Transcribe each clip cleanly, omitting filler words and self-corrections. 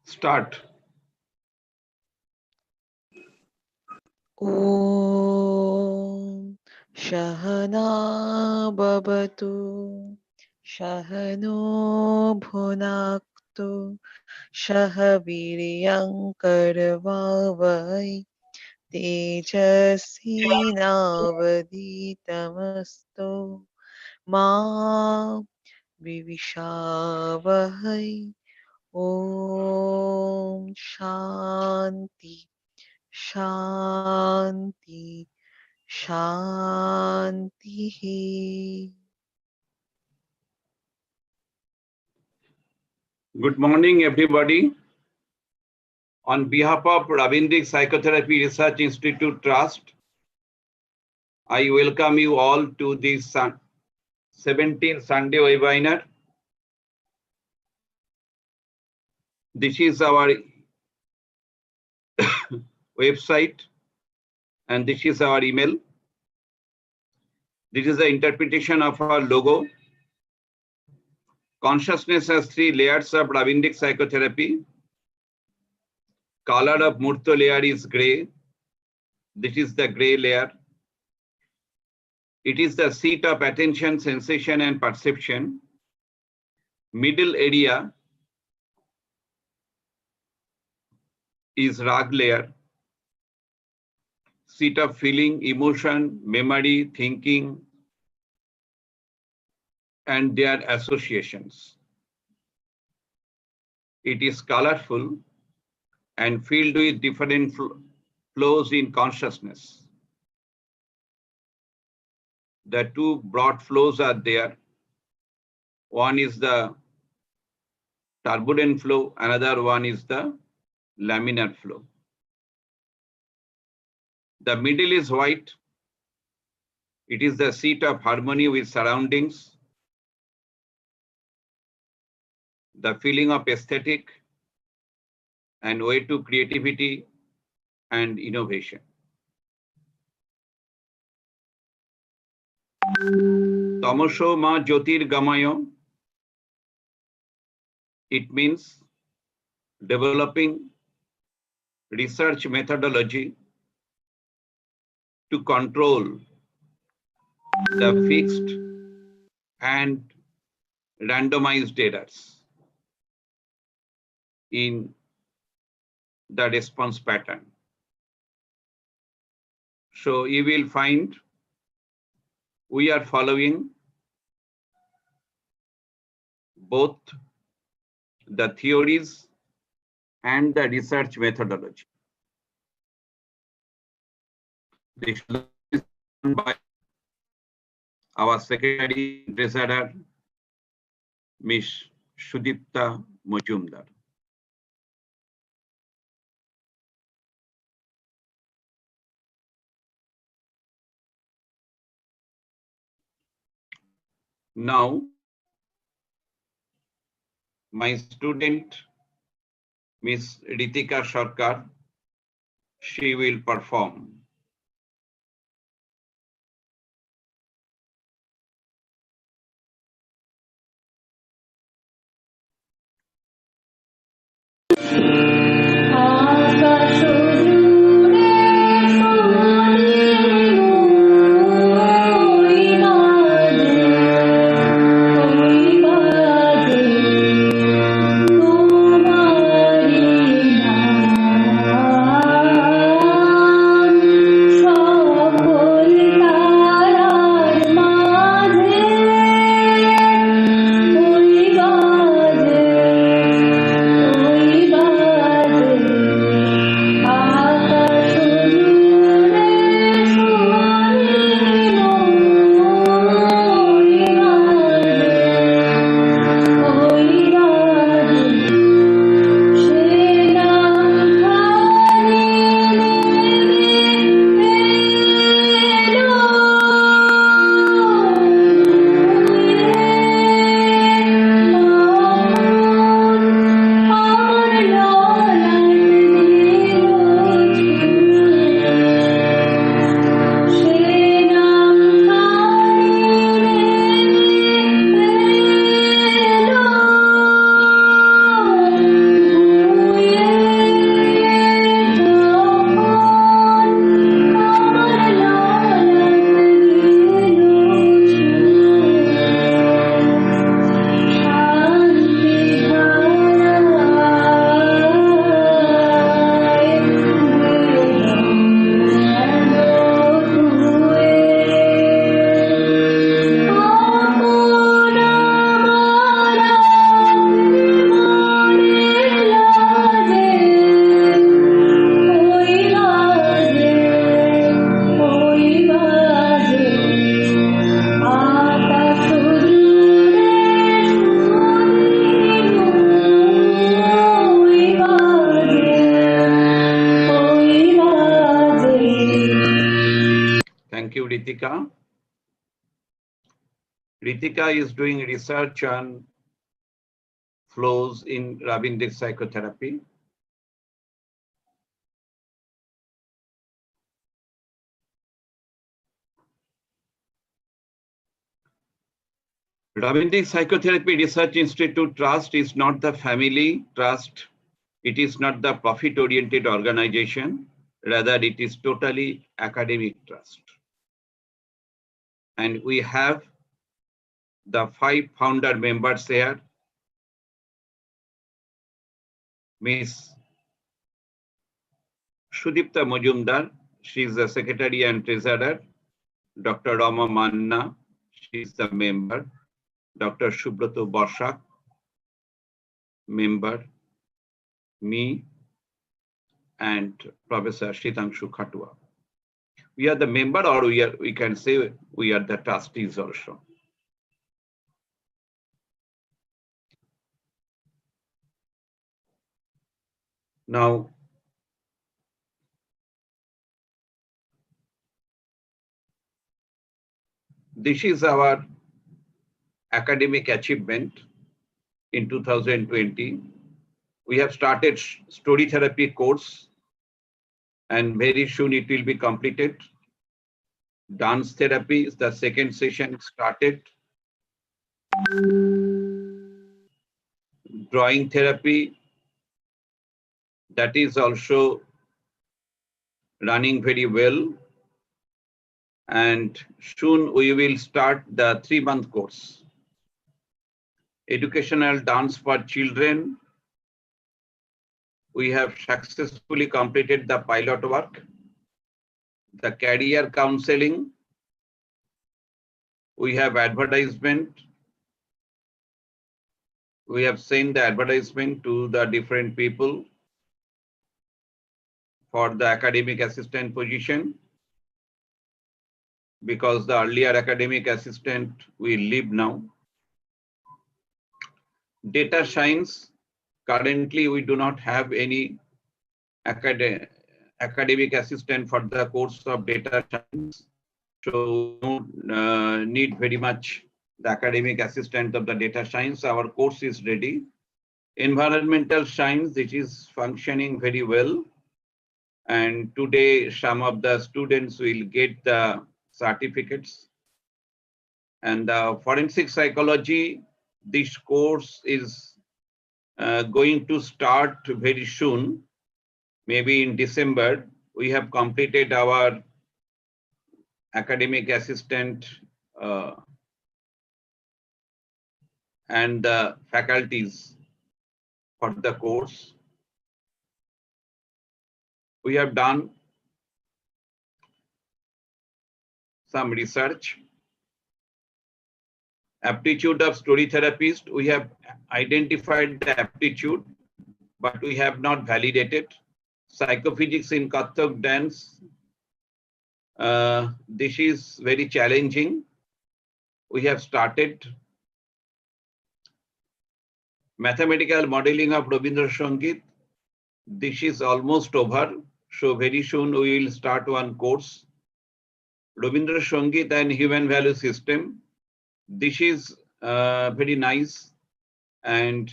Start. Om Shahana Babatu Shahano Bhunaktu Shahaviryankarvavai Tejasvinavaditamastu Ma Vivishavahai Om Shanti Shanti Shanti. Good morning, everybody. On behalf of Ravindric Psychotherapy Research Institute Trust, I welcome you all to this 17th Sunday webinar. This is our website and this is our email. This is the interpretation of our logo. Consciousness has 3 layers of Ravindric psychotherapy. Color of Murto layer is gray. This is the gray layer. It is the seat of attention, sensation, and perception. Middle area is rag layer. Seat of feeling, emotion, memory, thinking, and their associations. It is colorful and filled with different flows in consciousness. The 2 broad flows are there. One is the turbulent flow, another one is the laminar flow. The middle is white. It is the seat of harmony with surroundings, the feeling of aesthetic, and way to creativity and innovation. Tamasho ma jyotir gamayo. It means developing research methodology to control the fixed and randomized errors in the response pattern. So you will find we are following both the theories and the research methodology. This is done by our Secretary Treasurer, Ms. Sudipta Mujumdar. Now, my student, Ms. Ritika Sarkar, she will perform. Ritika is doing research on flows in Rabindra's psychotherapy. Rabindra's Psychotherapy Research Institute Trust is not the family trust. It is not the profit-oriented organization. Rather, it is totally academic trust. And we have the 5 founder members here. Ms. Sudipta Majumdar, she is the secretary and treasurer. Dr. Rama Manna, she is the member. Dr. Subroto Borshak, member. Me, and Professor Shitangshu Khatua. We are the member, or we can say we are the trustees also. Now, this is our academic achievement in 2020. We have started story therapy course, and very soon it will be completed. Dance therapy is the second session started. Drawing therapy, that is also running very well. And soon we will start the 3-month course. Educational dance for children. We have successfully completed the pilot work. The career counseling. We have advertisement. We have sent the advertisement to the different people for the academic assistant position, because the earlier academic assistant will leave now. Data science, currently we do not have any academic assistant for the course of data science. So we don't need very much the academic assistant of the data science. Our course is ready. Environmental science, it is functioning very well. And today some of the students will get the certificates. And forensic psychology, this course is going to start very soon. Maybe in December, we have completed our academic assistant and the faculties for the course. We have done some research. Aptitude of story therapist, we have identified the aptitude, but we have not validated. Psychophysics in Kathak dance, this is very challenging. We have started. Mathematical modeling of Rabindra Sangeet, this is almost over. So very soon we will start one course. Rabindra Sangeet and human value system, this is very nice, and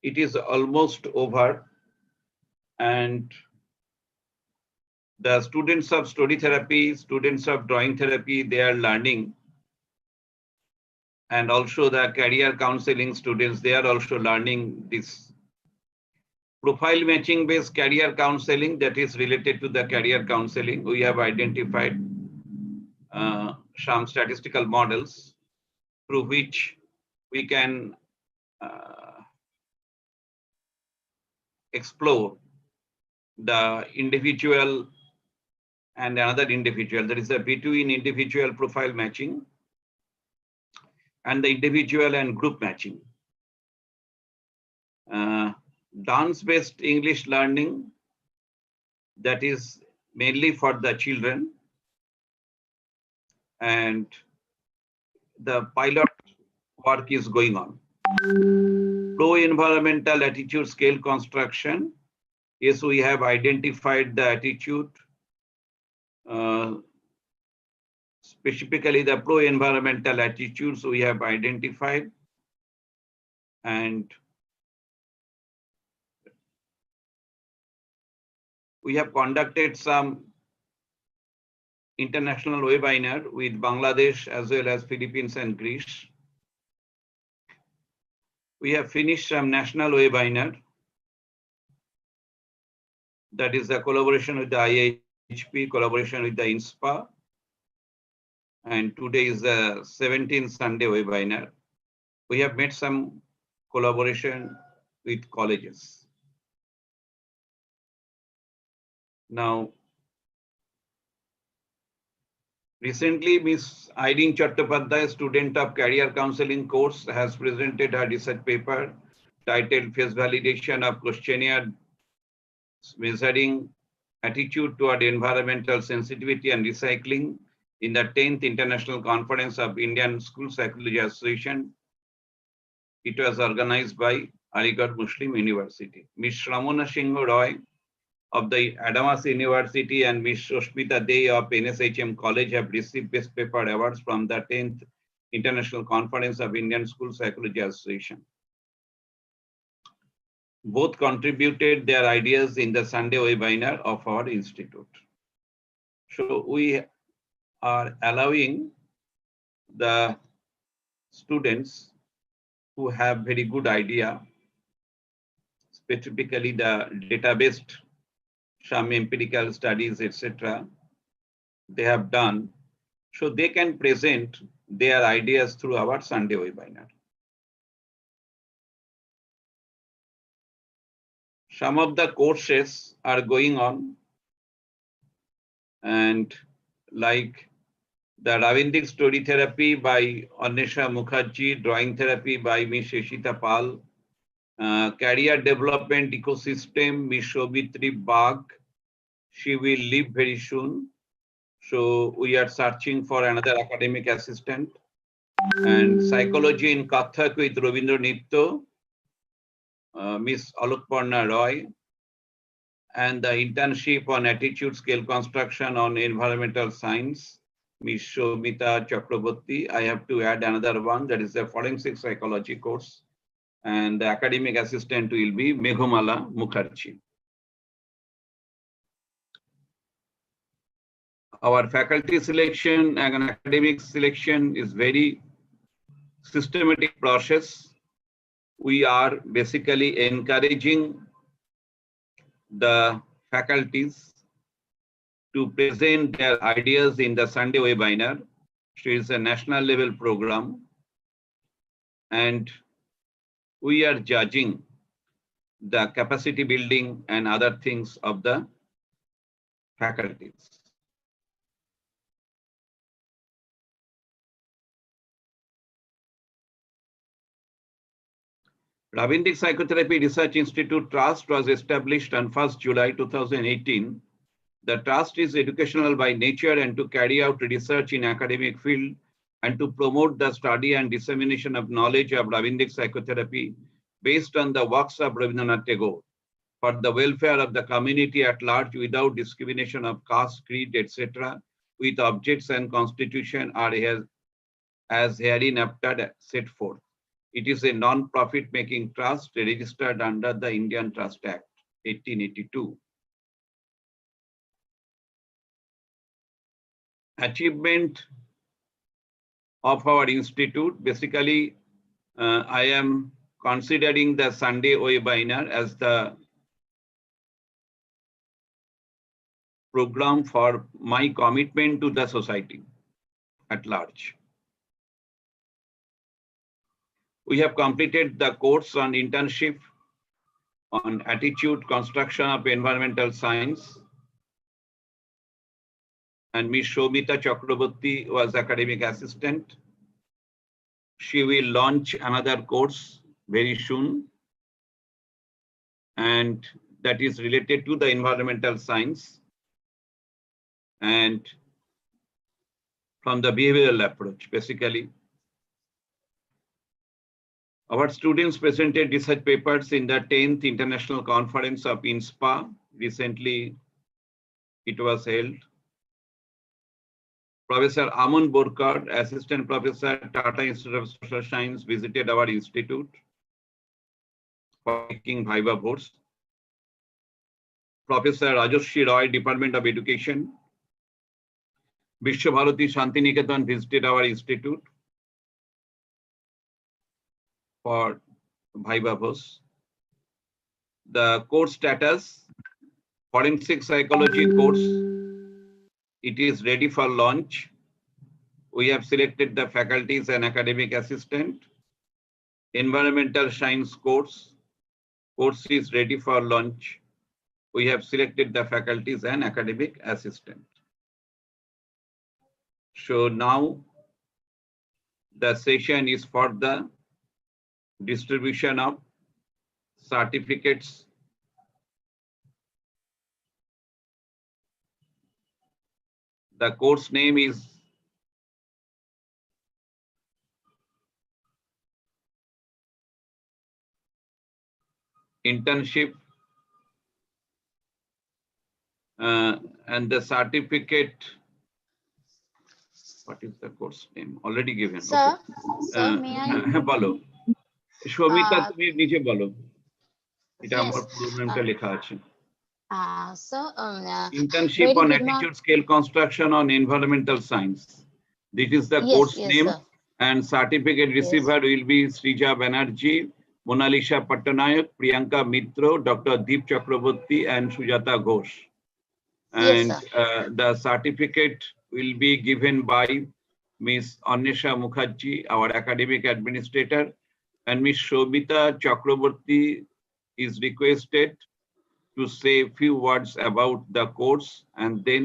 it is almost over. And the students of story therapy, students of drawing therapy, they are learning. And also the career counseling students, they are also learning this. Profile matching based career counseling, that is related to the career counseling. We have identified some statistical models through which we can explore the individual and another individual. There is a between individual profile matching and the individual and group matching. Dance-based English learning, that is mainly for the children. And the pilot work is going on. Pro-environmental attitude scale construction. Yes, we have identified the attitude specifically the pro-environmental attitudes we have identified, and we have conducted some international webinar with Bangladesh as well as Philippines and Greece. We have finished some national webinar, that is the collaboration with the IHP, collaboration with the INSPA, and today is the 17th Sunday webinar. We have made some collaboration with colleges. Now, recently, Ms. Irene Chattopadhyay, student of Career Counseling course, has presented her research paper titled Face Validation of Questionnaire Measuring Attitude Toward Environmental Sensitivity and Recycling in the 10th International Conference of Indian School Psychology Association. It was organized by Aligarh Muslim University. Ms. Ramona Singh Roy of the Adamas University and Ms. Soshmita Dey of NSHM College have received Best Paper Awards from the 10th International Conference of Indian School Psychology Association. Both contributed their ideas in the Sunday webinar of our institute. So we are allowing the students who have very good idea, specifically the data-based, some empirical studies, etc. they have done, so they can present their ideas through our Sunday webinar. Some of the courses are going on, and like the Ravindic Story Therapy by Annesha Mukherjee, Drawing Therapy by Ms. Sheshita Pal, Career Development Ecosystem, Ms. Shobitri Bagh. She will leave very soon. So we are searching for another academic assistant. And Psychology in Kathak with Rabindra Nitto, Ms. Alokparna Roy, and the internship on attitude scale construction on environmental science, Ms. Shomita Chakraborty. I have to add another one, that is the forensic psychology course. And the academic assistant will be Meghumala Mukherjee. Our faculty selection and academic selection is very systematic process. We are basically encouraging the faculties to present their ideas in the Sunday webinar. It is a national level program, and we are judging the capacity building and other things of the faculties. Ravindic Psychotherapy Research Institute Trust was established on 1st July 2018. The trust is educational by nature and to carry out research in academic field and to promote the study and dissemination of knowledge of Ravindic psychotherapy based on the works of Rabindranath Tagore for the welfare of the community at large without discrimination of caste, creed, etc., with objects and constitution are as hereinafter set forth. It is a non-profit making trust registered under the Indian Trust Act 1882. Achievement of our institute, basically, I am considering the Sunday webinar as the program for my commitment to the society at large. We have completed the course on internship on attitude construction of environmental science, and Ms. Shomita Chakraborty was academic assistant. She will launch another course very soon, and that is related to the environmental science and from the behavioral approach, basically. Our students presented research papers in the 10th International Conference of INSPA. Recently, it was held. Professor Amun Borkar, Assistant Professor, Tata Institute of Social Science, visited our institute for taking Viva votes. Professor Rajashri Roy, Department of Education, Vishwabharati Shantiniketan visited our institute for Viva votes. The course status, Forensic Psychology course, it is ready for launch. We have selected the faculties and academic assistant. Environmental Science course is ready for launch. We have selected the faculties and academic assistant. So now the session is for the distribution of certificates. The course name is Internship, and the certificate. What is the course name? Already given. Sir, Okay. sir, may I? বলো শোভিতা, তুমি নিচে বলো, এটা Yes. আমার পুরো নামটা লেখা আছে। Sir, Internship very on good attitude scale construction on environmental science. This is the Yes, course yes, name, sir. and certificate receiver will be Srija Banerjee, Monalisha Pattanayak, Priyanka Mitro, Dr. Deep Chakraborty, and Sujata Ghosh. Yes, And sir. the certificate will be given by Ms. Anisha Mukherjee, our academic administrator, and Ms. Shobita Chakraborty is requested to say a few words about the course, and then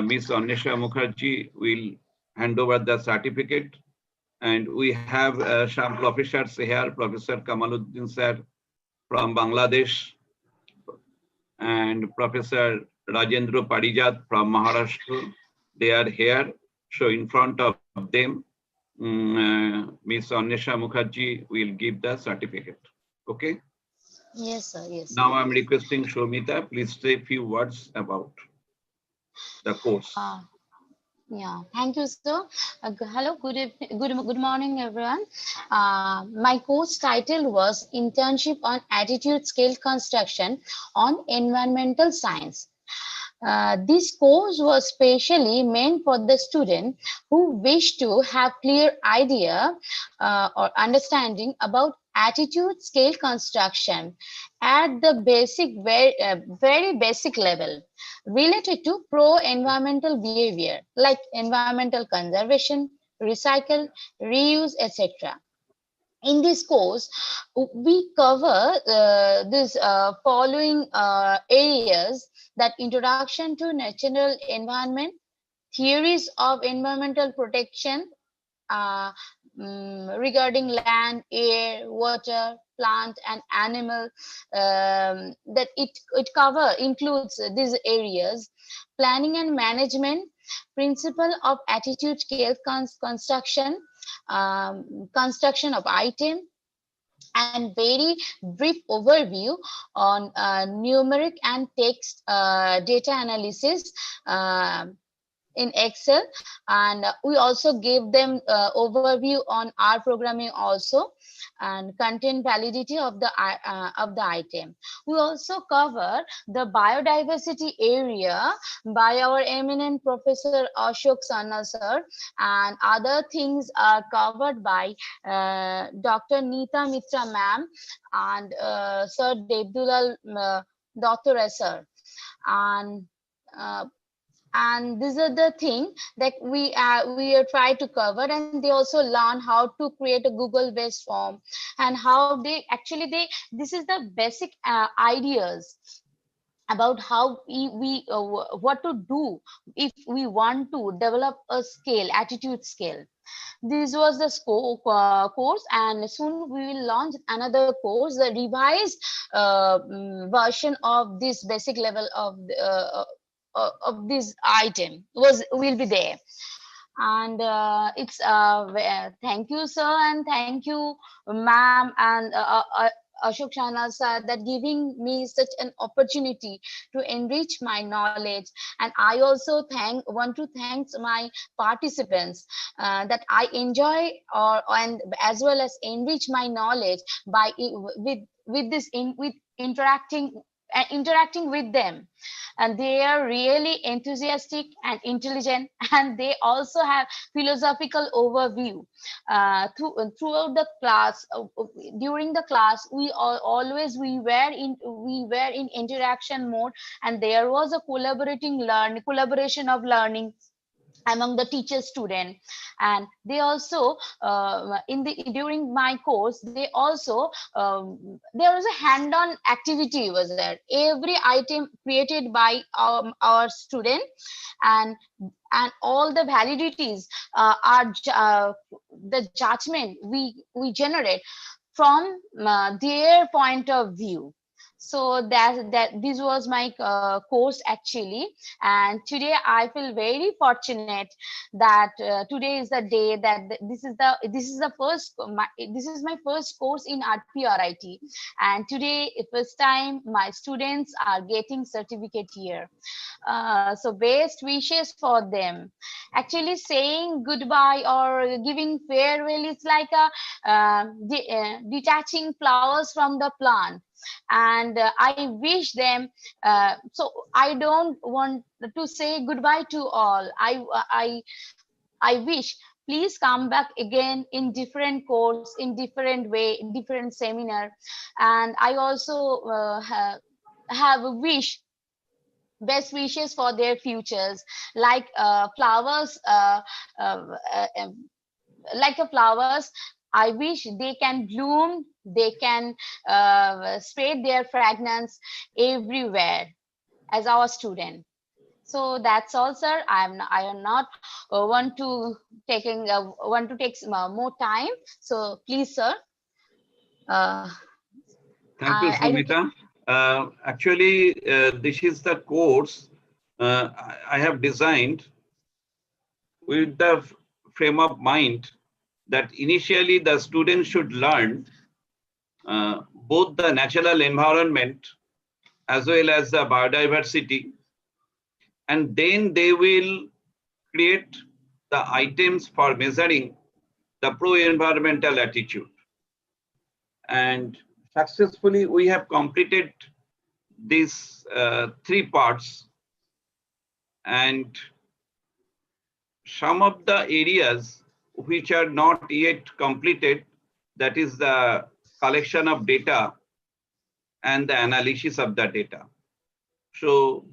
Ms. Anisha Mukherjee will hand over the certificate. And we have some professors here, Professor Kamaluddin sir from Bangladesh, and Professor Rajendra Parijat from Maharashtra. They are here. So in front of them, Ms. Anisha Mukherjee will give the certificate. Okay. Yes, sir. Yes. Now I'm requesting Shomita, please say a few words about the course. Yeah, thank you, sir. Hello, good morning, everyone. My course title was Internship on Attitude Scale Construction on Environmental Science. This course was specially meant for the student who wish to have clear idea or understanding about attitude scale construction at the very basic level related to pro-environmental behavior like environmental conservation, recycle, reuse, etc. In this course, we cover these following areas: that introduction to natural environment, theories of environmental protection regarding land, air, water, plant, and animal. That it includes these areas: planning and management, principle of attitude scale construction, construction of item, and very brief overview on numeric and text data analysis in Excel. And we also gave them overview on R programming also, and content validity of the item. We also cover the biodiversity area by our eminent Professor Ashok Sannal sir, and other things are covered by Dr. Neeta Mitra ma'am and Sir Devdulal Dr. sir. And these are the thing that we are try to cover, and they also learn how to create a Google based form, and how this is the basic ideas about how we what to do if we want to develop a scale, attitude scale. This was the course, and soon we will launch another course, the revised version of this basic level of this item will be there. And it's thank you, sir, and thank you, ma'am, and Ashok Shanal sir, that giving me such an opportunity to enrich my knowledge. And I also want to thank my participants, that I enjoy and as well as enrich my knowledge by with this with interacting with them. And they are really enthusiastic and intelligent, and they also have philosophical overview. Throughout the class, during the class, we were in interaction mode, and there was a collaboration of learning among the teacher student. And they also, in the during my course, they also, there was a hand-on activity was there, every item created by our student. and and all the validities the judgment we generate from their point of view. So that this was my course actually. And today I feel very fortunate that today is the day that this is the this is my first course in RPRIT. And today first time my students are getting certificate here. So best wishes for them. Actually saying goodbye or giving farewell is like a detaching flowers from the plant. And I wish them, so I don't want to say goodbye to all. I wish please come back again in different course, in different way, different seminar. And I also have a wish, best wishes for their futures, like flowers, like a flowers. I wish they can bloom, they can spread their fragrance everywhere as our student. So that's all, sir. I am not want to take more time. So please, sir. Uh, Thank you, I Sumita. Actually, this is the course I have designed with the frame of mind that initially the students should learn both the natural environment as well as the biodiversity, and then they will create the items for measuring the pro-environmental attitude. And successfully, we have completed these 3 parts. And some of the areas which are not yet completed, that is the collection of data and the analysis of the data. So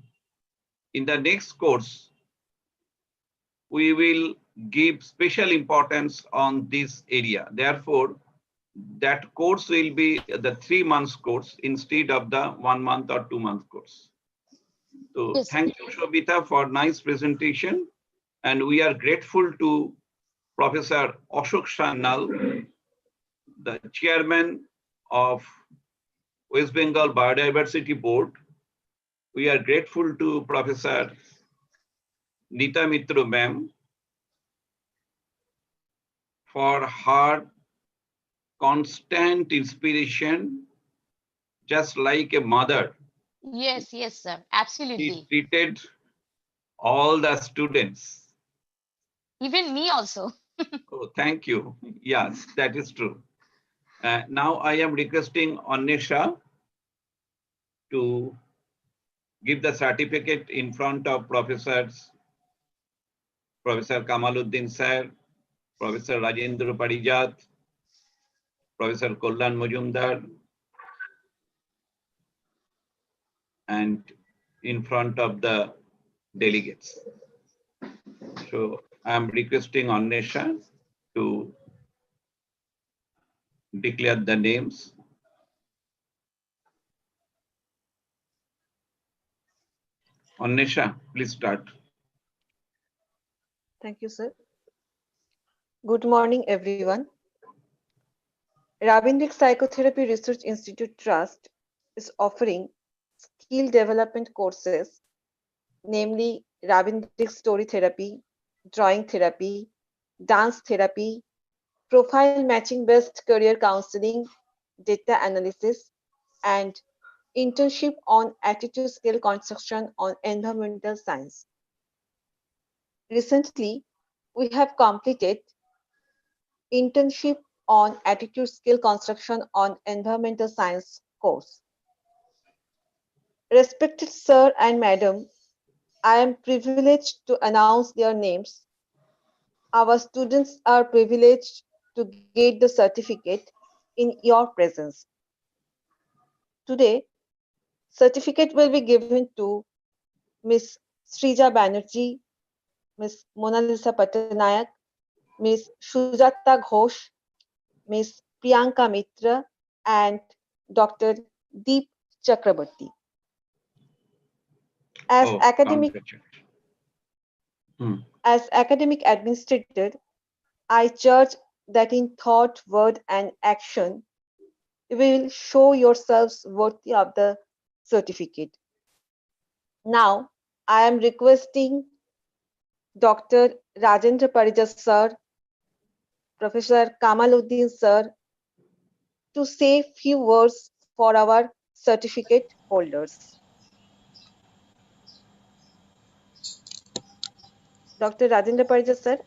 in the next course, we will give special importance on this area. Therefore, that course will be the 3 months course instead of the 1 month or 2 month course. So yes. Thank you, Shobita, for nice presentation. And we are grateful to Professor Ashok Sannal, the chairman of West Bengal Biodiversity Board. We are grateful to Professor Nita Mitra ma'am for her constant inspiration, just like a mother. Yes, yes, sir. She Absolutely. treated all the students. Even me also. Oh, thank you. Yes, that is true. Now I am requesting Annesha to give the certificate in front of professors, Professor Kamaluddin sir, Professor Rajendra Parijat, Professor Kollan Mujumdar, and in front of the delegates. So I am requesting Annesha to declare the names. Annesha, please start. Thank you, sir. Good morning, everyone. Ravindric Psychotherapy Research Institute Trust is offering skill development courses, namely Ravindric Story Therapy, Drawing Therapy, Dance Therapy, Profile Matching Based Career Counseling, data analysis, and internship on attitude skill construction on environmental science. Recently, we have completed internship on attitude skill construction on environmental science course. Respected sir and madam, I am privileged to announce their names. Our students are privileged to get the certificate in your presence. Today, certificate will be given to Miss Srija Banerjee, Miss Mona Lisa Patnaik, Miss Sujata Ghosh, Miss Priyanka Mitra, and Dr. Deep Chakraborty. As Oh, academic congratulations. Hmm. as academic administrator, I judge that in thought, word, and action, you will show yourselves worthy of the certificate. Now, I am requesting Dr. Rajendra Parijat sir, Professor Kamaluddin sir, to say few words for our certificate holders. Dr. Rajendra Parijat sir.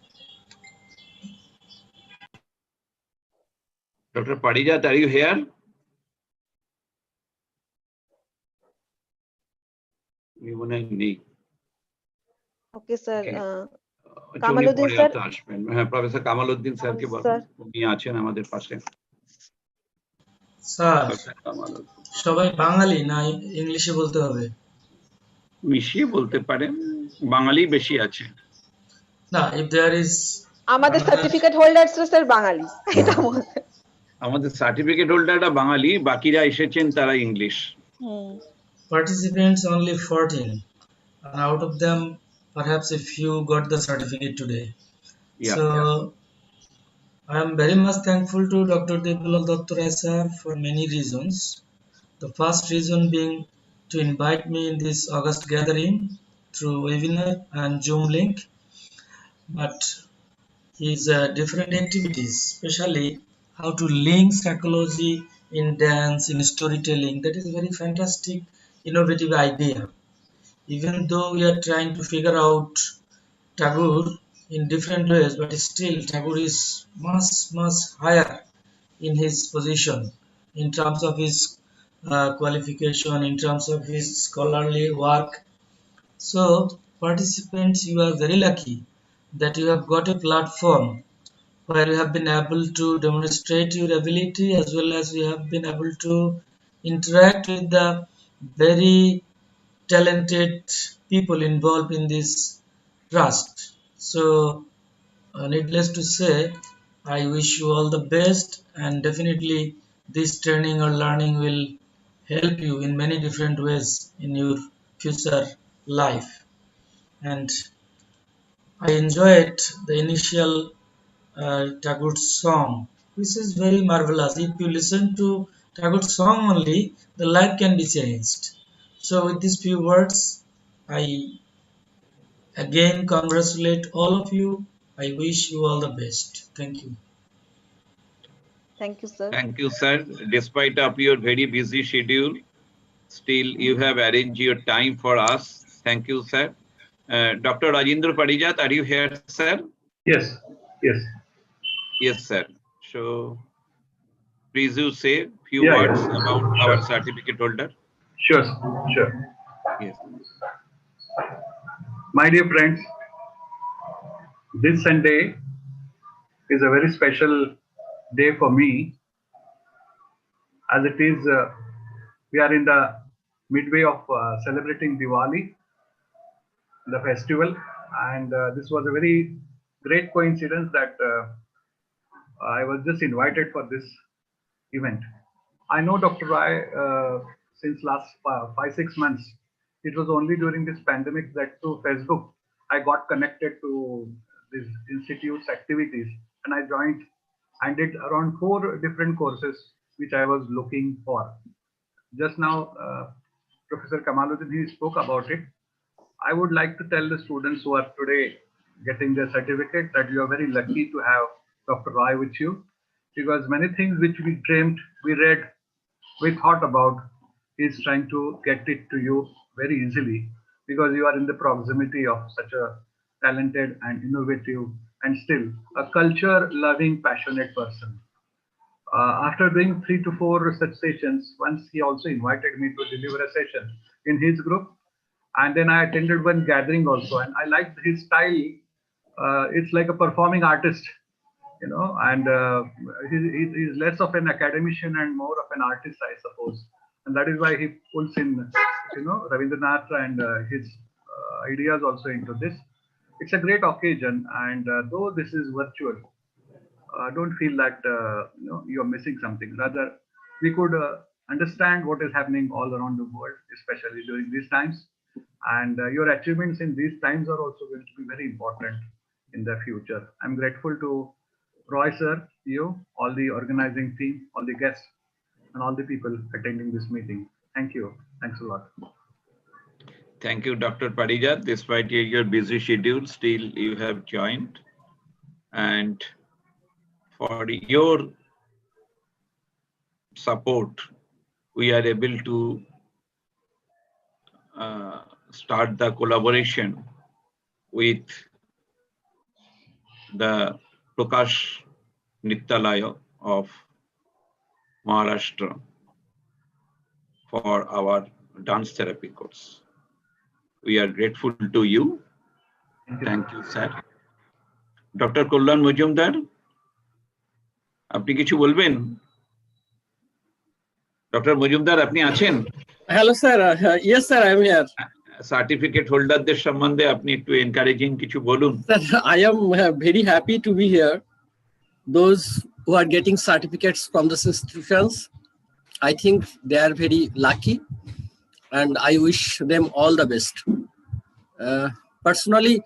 Dr. Parijat, are you here? নেই। Okay, sir. উনি Kamaluddin পরে sir. হয়তো আসবেন। হ্যাঁ, professor Kamaluddin স্যারকে বলুন, Sir. উনি আছেন আমাদের পাশে। Sir, professor Kamaluddin. সবাই বাঙালি না ইংলিশে বলতে হবে? মিশিয়ে বলতে পারেন, বাঙালি বেশি আছে। না, if there is আমাদের সার্টিফিকেট হোল্ডার্স স্যার বাঙালি, এটা বলতে। আমাদের সার্টিফিকেট হোল্ডাররা বাঙালি, বাকিরা এসেছেন তারা English. participants only 14, and out of them perhaps a few got the certificate today. Yeah. So I am very much thankful to Dr. Devilal Dottoray sir for many reasons. The first reason being to invite me in this August gathering through webinar and Zoom link, but his different activities, especially how to link psychology in dance, in storytelling, that is a very fantastic, innovative idea. Even though we are trying to figure out Tagore in different ways, but still Tagore is much higher in his position in terms of his qualification, in terms of his scholarly work. So participants, you are very lucky that you have got a platform where you have been able to demonstrate your ability, as well as you have been able to interact with the very talented people involved in this trust. So needless to say, I wish you all the best, and definitely this training or learning will help you in many different ways in your future life. And I enjoyed the initial Tagore's song, which is very marvelous. If you listen to Tagore's song only, the life can be changed. So with these few words, I again congratulate all of you. I wish you all the best. Thank you. Thank you, sir. Thank you, sir. Despite of your very busy schedule, still you have arranged your time for us. Thank you, sir. Dr. Rajendra Parijat, are you here, sir? Yes, yes. Yes, sir. So please you say few Yeah, words yeah. about Sure. our certificate holder. Sure, sure. Yes. My dear friends, this Sunday is a very special day for me, as it is we are in the midway of celebrating Diwali, the festival, and this was a very great coincidence that I was just invited for this event. I know Dr. Rai since last 5-6 months. It was only during this pandemic that through Facebook I got connected to this institute's activities, and I joined and did around 4 different courses which I was looking for. Just now, Professor Kamaluddin, he spoke about it. I would like to tell the students who are today getting their certificate that you are very lucky to have Dr. Rai with you. because many things which we dreamed, we read, we thought about, he's trying to get it to you very easily because you are in the proximity of such a talented and innovative and still a culture loving, passionate person. After doing 3 to 4 such sessions, once he also invited me to deliver a session in his group, and then I attended one gathering also, and I liked his style. It's like a performing artist, and he's less of an academician and more of an artist, I suppose, and that is why he pulls in, Rabindranath and his ideas also into this. It's a great occasion, and though this is virtual, don't feel that you're missing something. Rather, we could understand what is happening all around the world, especially during these times. And your achievements in these times are also going to be very important in the future. I'm grateful to Roy sir, you, all the organizing team, all the guests, and all the people attending this meeting. Thank you. Thanks a lot. Thank you, Dr. Parijat. Despite your busy schedule, still you have joined. And for your support, we are able to start the collaboration with the Prakash Nityalaya of Maharashtra for our dance therapy course. We are grateful to you. Thank you, sir. Dr. Kullan Mujumdar, আপনি কিছু বলবেন? Doctor Majumdar আপনি আছেন? Hello sir, yes sir, I am here. Certificate হোল্ডারদের সম্বন্ধে আপনি একটু encouraging কিছু বলুন। Sir, I am very happy to be here. Those who are getting certificates from these institutions, I think they are very lucky, and I wish them all the best. Personally,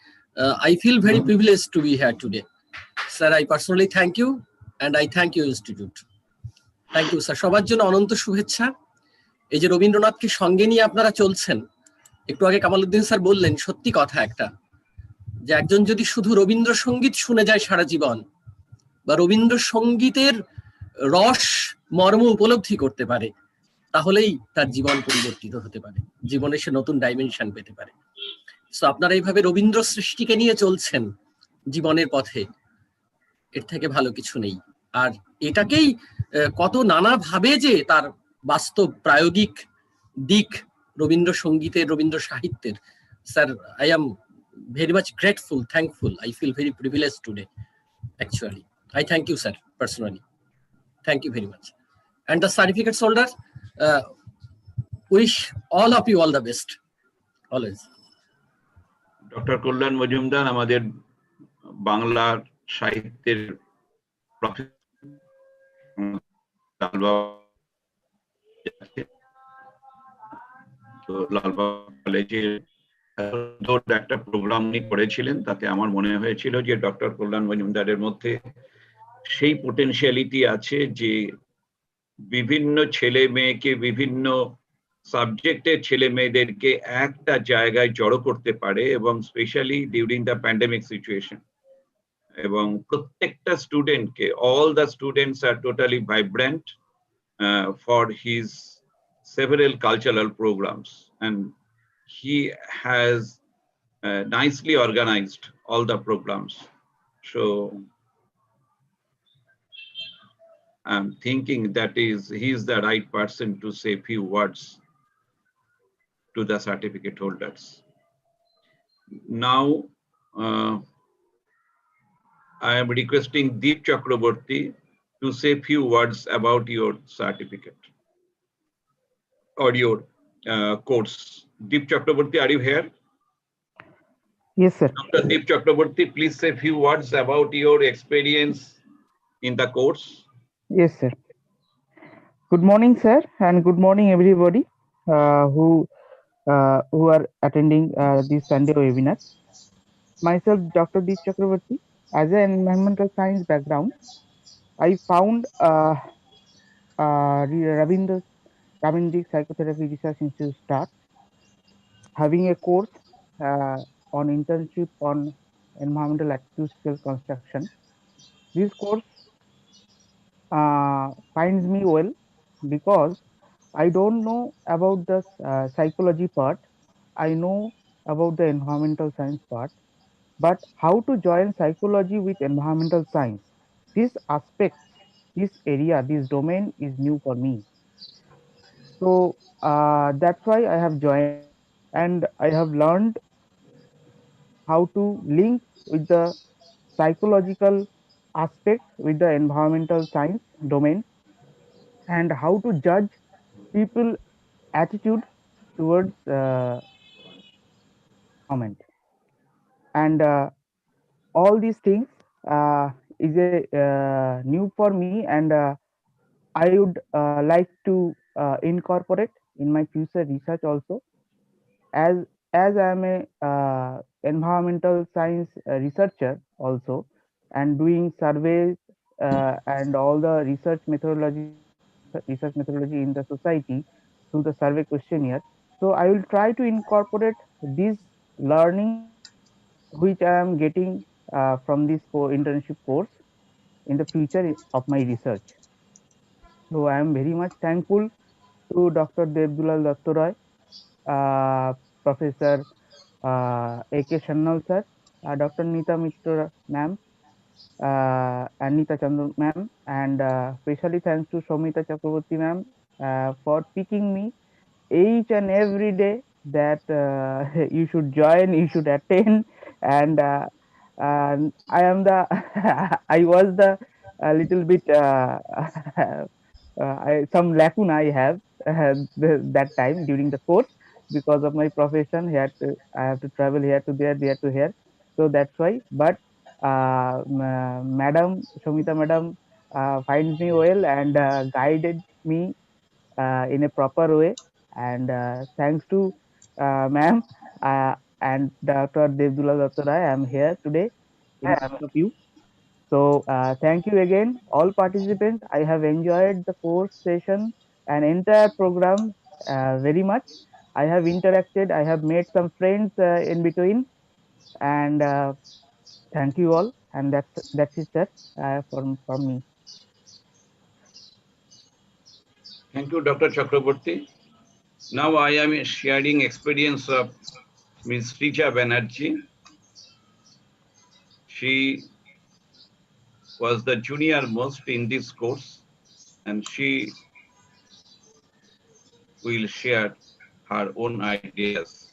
I feel very privileged to be here today. Sir, I personally thank you, and I thank you, Institute. Thank you, sir. সবার জন্য অনন্ত শুভেচ্ছা। এই যে রবীন্দ্রনাথকে সঙ্গে নিয়ে আপনারা চলছেন, একটু আগে কামালউদ্দিন স্যার বললেন, সত্যি কথা একটা, যে একজন যদি শুধু রবীন্দ্রসঙ্গীত শুনে যায় সারা জীবন, বা রবীন্দ্রসঙ্গীতের রস মর্ম উপলব্ধি করতে পারে, তাহলেই তার জীবন পরিবর্তিত হতে পারে, জীবনে সে নতুন ডাইমেনশন পেতে পারে। তো আপনারা এইভাবে রবীন্দ্র সৃষ্টিকে নিয়ে চলছেন জীবনের পথে, এর থেকে ভালো কিছু নেই। আর এটাকেই কত নানাভাবে যে তার বাস্তব প্রায়োগিক দিক রবীন্দ্রসঙ্গীতের, রবীন্দ্র সাহিত্যের, sir, I am very much grateful, thankful. I feel very privileged today, actually. I thank you, sir, personally. Thank you very much. And the certificate holders, wish all of you all the best, always. Doctor Kalyan Majumdar আমাদের বাংলার সাহিত্যের লালবাগ কলেজের একটা programme উনি করেছিলেন, তাতে আমার মনে হয়েছিল যে ডক্টর কল্যাণ মজুমদারের মধ্যে সেই পোটেনশিয়ালিটি আছে যে বিভিন্ন ছেলে মেয়েকে, বিভিন্ন সাবজেক্টের ছেলে মেয়েদেরকে একটা জায়গায় জড়ো করতে পারে, এবং specially during the pandemic situation, এবং প্রত্যেকটা স্টুডেন্টকে, অল দ্য স্টুডেন্টস আর totally vibrant for his several cultural programs, and he has nicely organized all the programs. So I'm thinking that he is the right person to say few words to the certificate holders. Now I am requesting Deep Chakraborty to say few words about your certificate or your course. Deep Chakraborty, are you here? Yes, sir. Dr. Deep Chakraborty, please say few words about your experience in the course. Yes, sir. Good morning, sir, and good morning, everybody who are attending this Sunday webinar. Myself, Dr. Deep Chakraborty. As an environmental science background, I found Rabindranath Psychotherapy Research Institute start having a course on internship on environmental acoustical construction. This course finds me well because I don't know about the psychology part. I know about the environmental science part, but how to join psychology with environmental science? This aspect, this area, this domain is new for me. So that's why I have joined and I have learned how to link with the psychological aspect with the environmental science domain and how to judge people attitude towards environment. And all these things is a new for me, and I would like to incorporate in my future research also, as I am a environmental science researcher also, and doing surveys and all the research methodology in the society through the survey questionnaire. So I will try to incorporate these learnings which I am getting from this internship course in the future of my research. So I am very much thankful to Dr. Devdulal Dattoray, Professor A.K. Shannal sir, Dr. Nita Mitra ma'am, Anita Chandu ma'am, and specially thanks to Shomita Chakraborty ma'am for picking me each and every day that you should join, you should attend, and I am the I was the a little bit some lacuna I have that time during the course because of my profession. I have to travel here to there to here, so that's why. But Madam Shomita Madam finds me well and guided me in a proper way. And thanks to ma'am and Dr. Devdulal Dattoray, I am here today in front of you. So thank you again, all participants. I have enjoyed the course session and entire program very much. I have interacted. I have made some friends in between, and thank you all. And that's it, sir, from me. Thank you, Dr. Chakraborty. Now I am sharing experience of Ms. Richa Banerjee. She was the junior most in this course, and she will share her own ideas.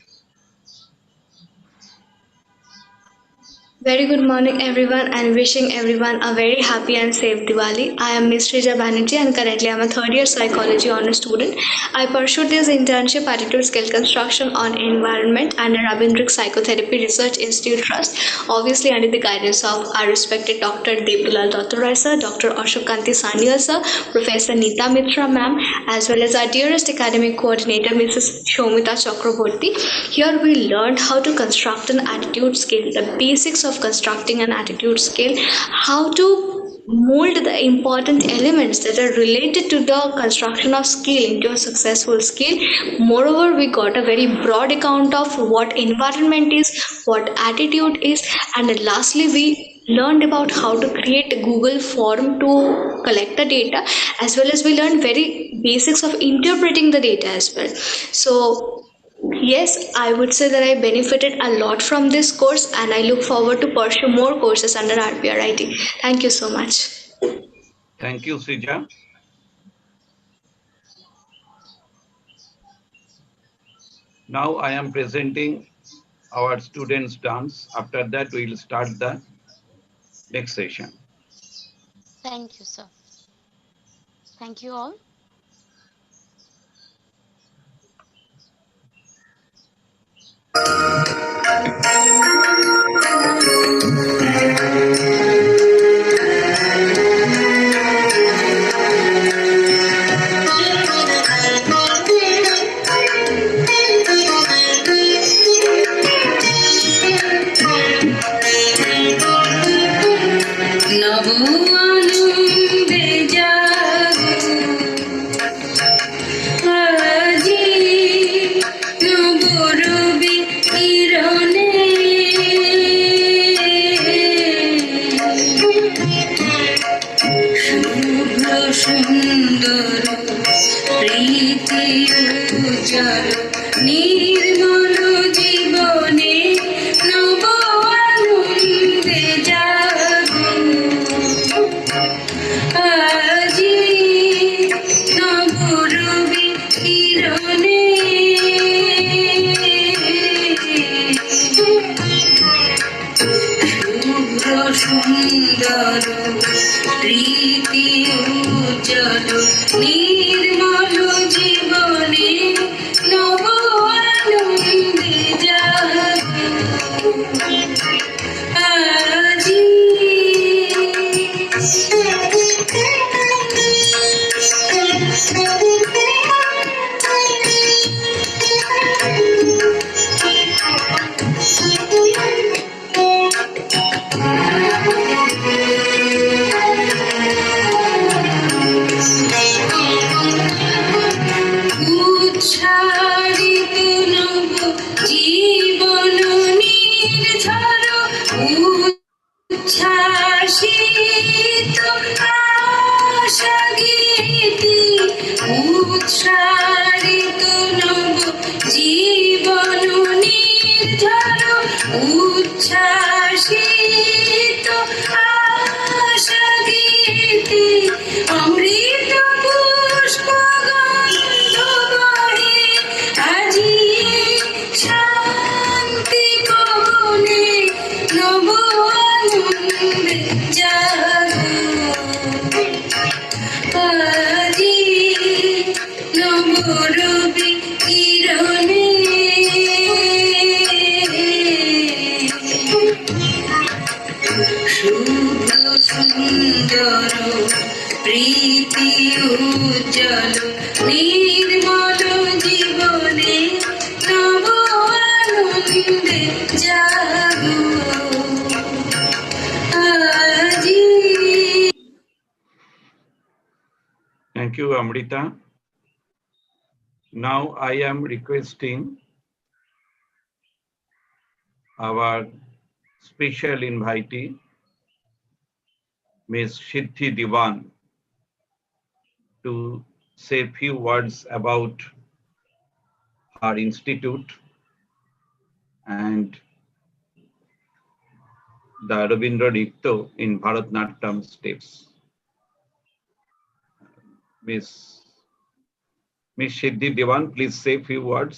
Very good morning, everyone, and wishing everyone a very happy and safe Diwali. I am Ms. Rija Banerjee, and currently I am a third year psychology honor student. I pursued this internship attitude skill construction on environment under Rabindrik Psychotherapy Research Institute Trust, obviously under the guidance of our respected Dr. Devdulal Dattoray sir, Dr. Ashok Kanti Sanyal sir, Professor Nita Mitra ma'am, as well as our dearest academic coordinator, Mrs. Shomita Chakraborty. Here we learned how to construct an attitude skill, the basics of constructing an attitude skill, how to mold the important elements that are related to the construction of skill into a successful skill. Moreover, we got a very broad account of what environment is, what attitude is, and lastly, we learned about how to create a Google form to collect the data, as well as we learned very basics of interpreting the data as well. So yes, I would say that I benefited a lot from this course, and I look forward to pursue more courses under RPRIT. Thank you so much. Thank you, Srija. Now I am presenting our students' dance. After that, we will start the next session. Thank you, sir. Thank you all. সুন্দর প্রীতি উজ্জ্বল নির্মল জীবনে নব আনন্দে জাগো আজি নবরবি কিরণে শুভ্র সুন্দর প্রীতি উজ্জ্বল নির্মল জীবনে নব আনন্দে জাগো আজি উচ্ছ্বারিত নব জীবন নির্ঝর উচ্ছ্বাসিত আশা গীতি উচ্ছ্বারিত নব জীবন নির্ঝর উচ্ছ্বাসিত আশা গীতি অমৃত পুষ্প গন্ধ বহে আজি শান্তি পবনে নব আনন্দে জাগো আজি নবরবি কিরণে শুভ সুন্দর প্রীতি উজ্জ্বল নির্মল জীবনে নব আনন্দে জাগো আজি। Thank you, Amrita. Now I am requesting our special invitee, Ms. Siddhi Diwan, to say a few words about her institute and the Rabindra Nritya in Bharat Nyatyam steps. Ms. Siddhi Diwan, please say a few words.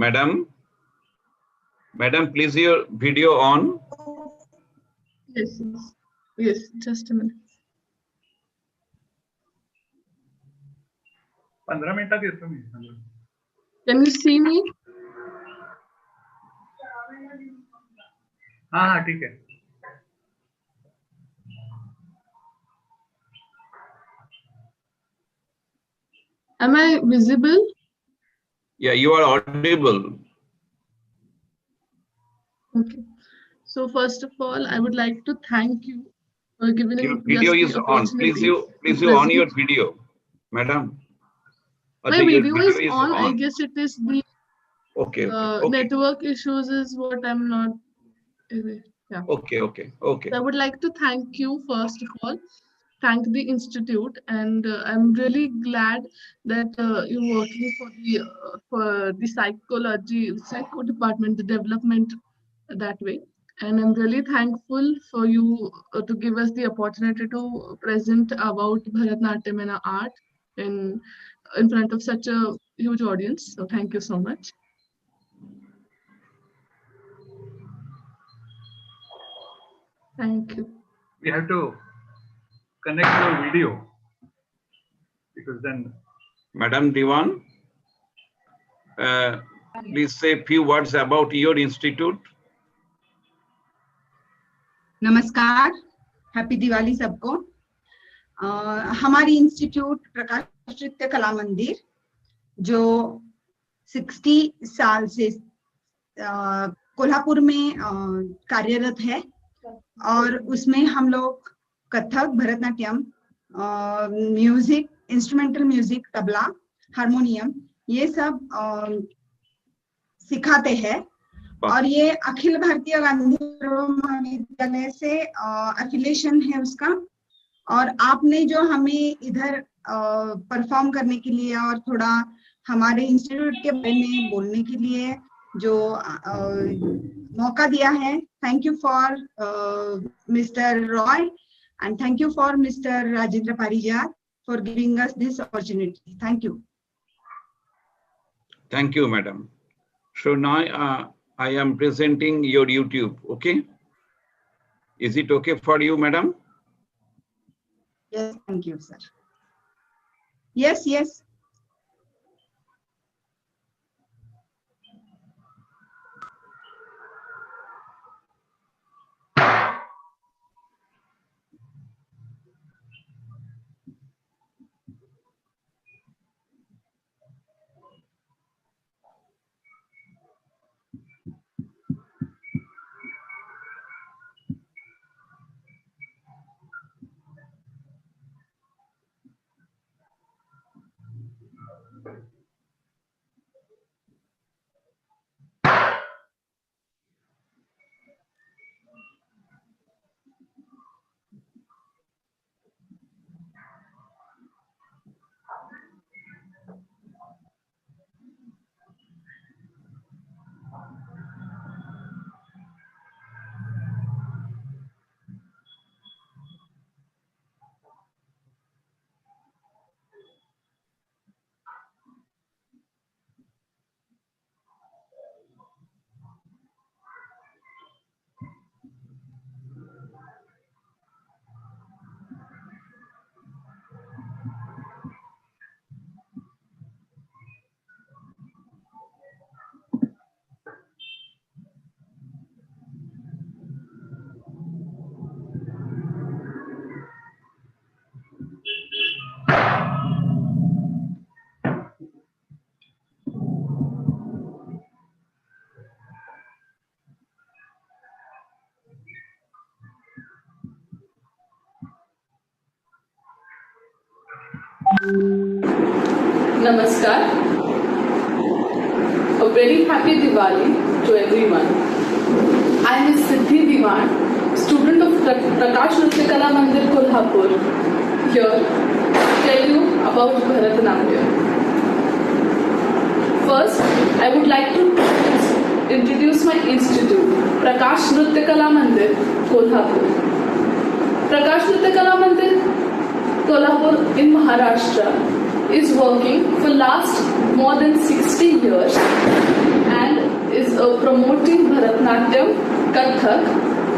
Madam, please your video on. Yes, just a minute. 15 मिनिटात येतो मी. Can you see me? हा हा ठीक आहे. Am I visible? Yeah, you are audible. Okay. So first of all, I would like to thank you for giving Your us video the is on. Please opportunity you to on your present. video, madam. My Your video is on. I guess it is the Okay. network issues is what I'm not. Yeah. Okay. So I would like to thank you first of all. Thank the institute, and I'm really glad that you're working for the psycho department, the development that way. And I'm really thankful for you to give us the opportunity to present about Bharat Nyatyam and our art in front of such a huge audience. So thank you so much. Thank you. We have to connect your video because then. Madam Diwan, please say a few words about your institute. नमस्कार, happy Diwali सबको। हमारी institute प्रकाश नृत्य कला मंदिर जो 60 साल से कोल्हापुर में कार्यरत है और उसमें हम लोग Kathak, Bharatanatyam, music, instrumental music, tabla, harmonium ये सब सिखाते हैं। और ये अखिल भारतीय गांधी महाविद्यालय से एफिलिएशन है उसका। और आपने जो हमें इधर परफॉर्म करने के लिए और थोड़ा हमारे इंस्टीट्यूट के बारे में बोलने के लिए जो मौका दिया है, thank you for mister Roy and thank you for Mr. Rajendra Parijat for giving us this opportunity. Thank you. Thank you, madam. So now I am presenting your YouTube, okay? Is it okay for you, madam? Yes, thank you, sir. Yes, yes. Namaskar. A very happy Diwali to everyone. I am Ms. Siddhi Diwan, student of Prakash Nrityakala Mandir, Kolhapur, here to tell you about Bharat Nyatyam. First, I would like to introduce my institute, Prakash Nrityakala Mandir, Kolhapur. Prakash Nrityakala Mandir, Kolhapur in Maharashtra is working for last more than 60 years and is promoting Bharat Nyatyam, Kathak,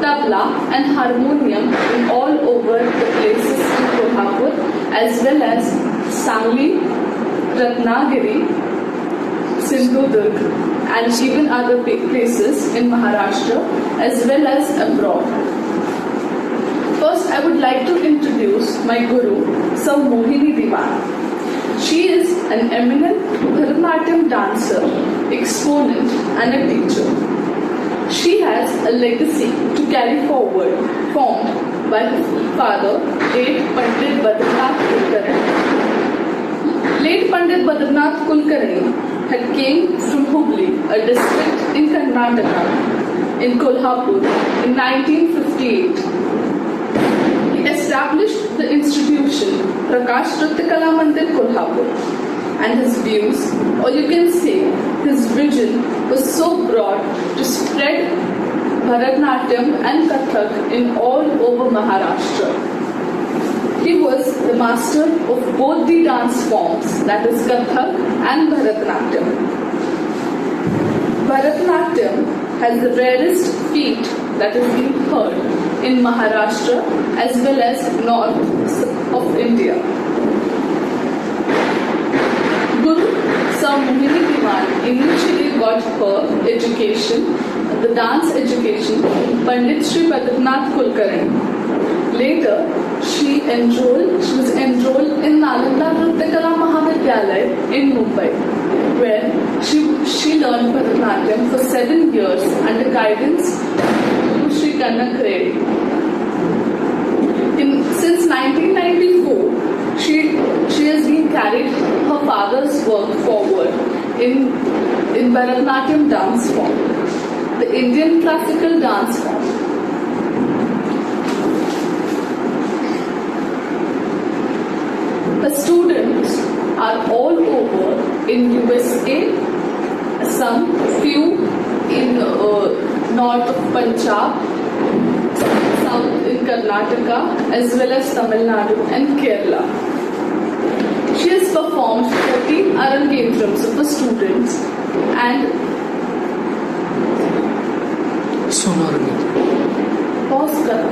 Tabla and Harmonium in all over the places in Kolhapur as well as Sangli, Ratnagiri, Sindhudurg and even other places in Maharashtra as well as abroad. First, I would like to introduce my guru, Sir Mohini Diwan. She is an eminent Bharatanatyam dancer, exponent and a teacher. She has a legacy to carry forward formed by her father, late Pandit Bhadranath Kulkarni. Late Pandit Bhadranath Kulkarni had came from Hubli, a district in Karnataka, in Kolhapur in 1958. Established the institution Prakash Nrityakala Mandir, Kolhapur, and his views, or you can say his vision, was so broad to spread Bharatanatyam and Kathak in all over Maharashtra. He was the master of both the dance forms, that is Kathak and Bharatanatyam. Bharatanatyam has the rarest feat that is being heard in Maharashtra as well as north of India. Guru Sir Mohini Diwan initially got her education, the dance education, from Pandit Sri Bhadranath Kulkarni. Later, she was enrolled in Nalanda Nrityakala Mahavidyalaya in Mumbai, where she learned Bharatanatyam for 7 years under guidance of Sri Kanak Reddy. Since 1994, she has been carried her father's work forward in Bharatanatyam dance form. the Indian classical dance form. The students are all over in USA, some few in north of Punjab, south in Karnataka, as well as Tamil Nadu and Kerala. She has performed 14 Arangetrams of the students and pause kara.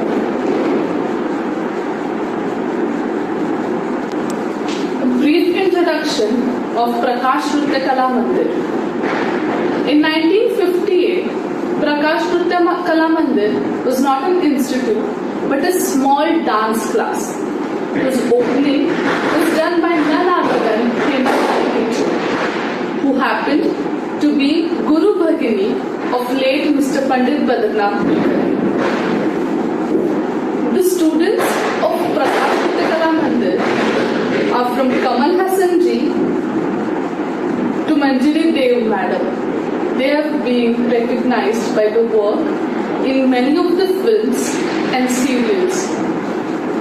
A brief introduction of Prakash Nritya Kala Mandir. In 1958, Prakash Nritya Kala Mandir was not an institute but a small dance class. Its opening was done by none other than Hema, who happened to be Guru Bhagini of late Mr. Pandit Bharat Nyatyam. The students of Prakash Nritya Kala Mandir are from Kamal Hassan ji to Manjari Dev Madam. They have been recognized by the work in many of the films and serials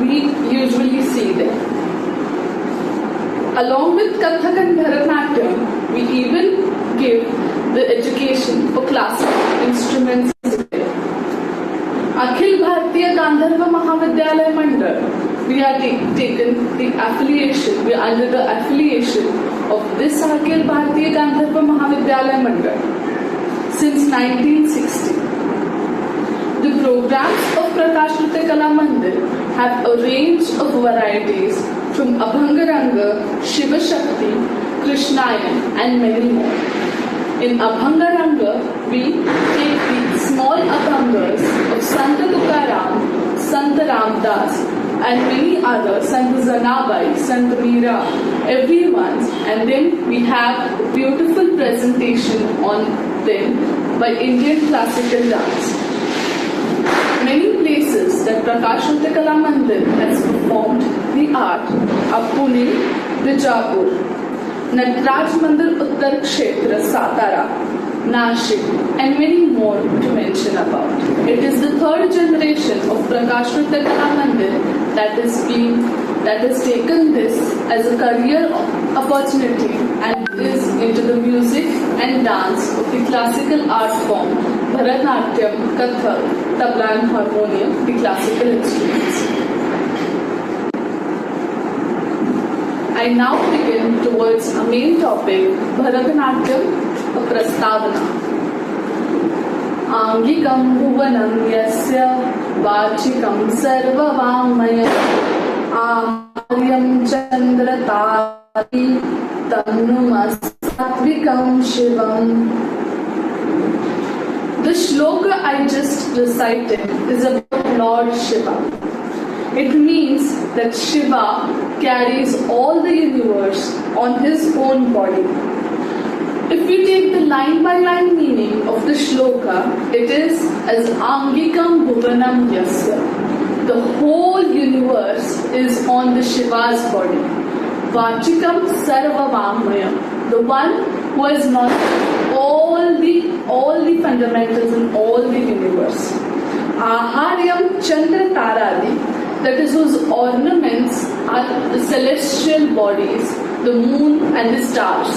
we usually see them. Along with Kathak and Bharatnatyam, we even give the education for classical instruments. Akhil Bharatiya Gandharva Mahavidyalaya Mandal, we are taken the affiliation, we are under the affiliation of this Akhil Bharatiya Gandharva Mahavidyalaya Mandal since 1960. The programs of Prakash Nritya Kala Mandir have a range of varieties from Abhangaranga, Shiva Shakti, Krishnayan and many more. In Abhangaranga, we take the small abhangas of Sant Tukaram, Sant Ramdas and many others, Sant Zanabai, Sant Meera, everyone, and then we have a beautiful presentation on them by Indian classical dance. Many places that Prakash Nritya Kala Mandir has performed the art are Pune, Bijapur, Natraj Mandir Uttar Kshetra, Satara, Nashik, and many more to mention about. It is the third generation of Prakash Nritya Kala Mandir that has taken this as a career opportunity and is into the music and dance of the classical art form, Bharat Nyatyam, Kathak, Tabla and Harmonium, the classical instruments. I now begin towards our main topic, Bharatanatyam, a Prastavana. Angikam bhuvanam yasya vachikam sarvavamaya Aryam chandratari tannumasatvikam shivam. The shloka I just recited is about Lord Shiva. It means that Shiva carries all the universe on his own body. If we take the line-by-line meaning of the shloka, it is as Angikam Bhuvanam Yasya. The whole universe is on the Shiva's body. Vachikam Sarva Vammayam, the one who has not all the fundamentals in all the universe. Aharyam Chandra Taradi, that is whose ornaments are the celestial bodies, the moon and the stars.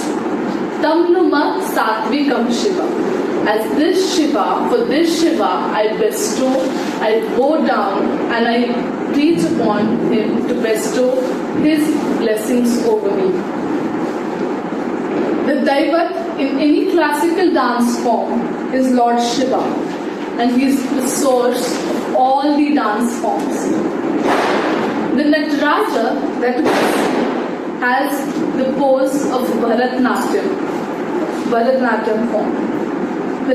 Tamnuma Satvikam Shiva. As this Shiva, for this Shiva, I bestow, I bow down and I reach upon him to bestow his blessings over me. The Daivat in any classical dance form is Lord Shiva, and he is the source of all the dance forms. The Nataraja that has the pose of Bharat Nyatyam form. The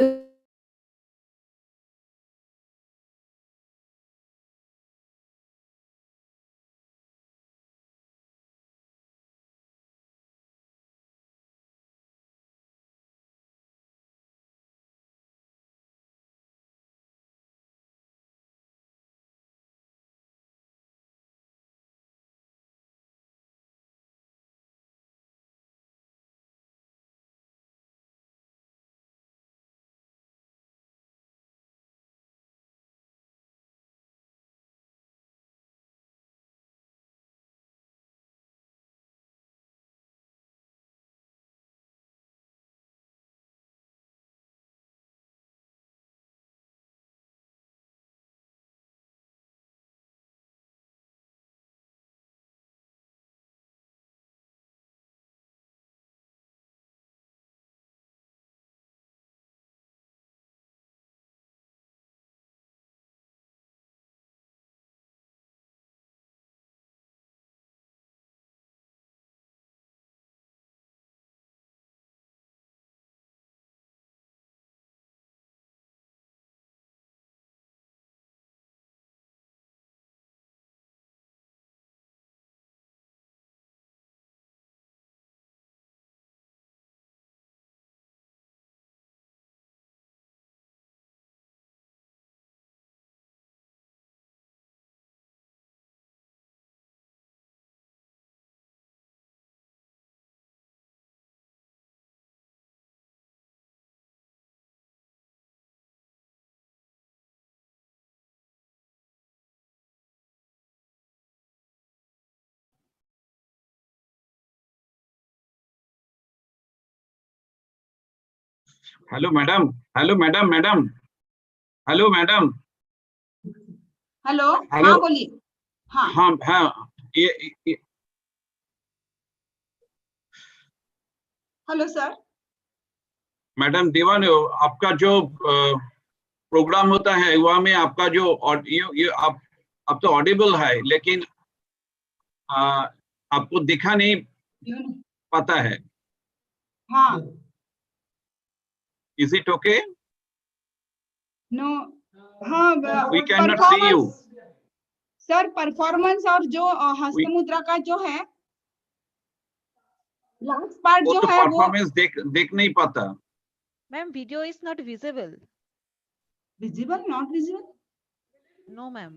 hello madam, hello madam, madam, hello madam, hello, hello. हाँ बोलिए। हाँ हाँ हाँ, ये hello sir. Madam दीवान, आपका जो programme होता है वहाँ में आपका जो ये आप तो ऑडिबल है, लेकिन आपको दिखा नहीं पाता है। हाँ इज इट ओके? नो, हाँ we can not see you. Performance sir, performance और जो हस्त मुद्रा का जो है लास्ट पार्ट वो जो तो है वो परफॉर्मेंस देख नहीं पाता। Ma'am, video is not visible. Visible, not visible. No, ma'am.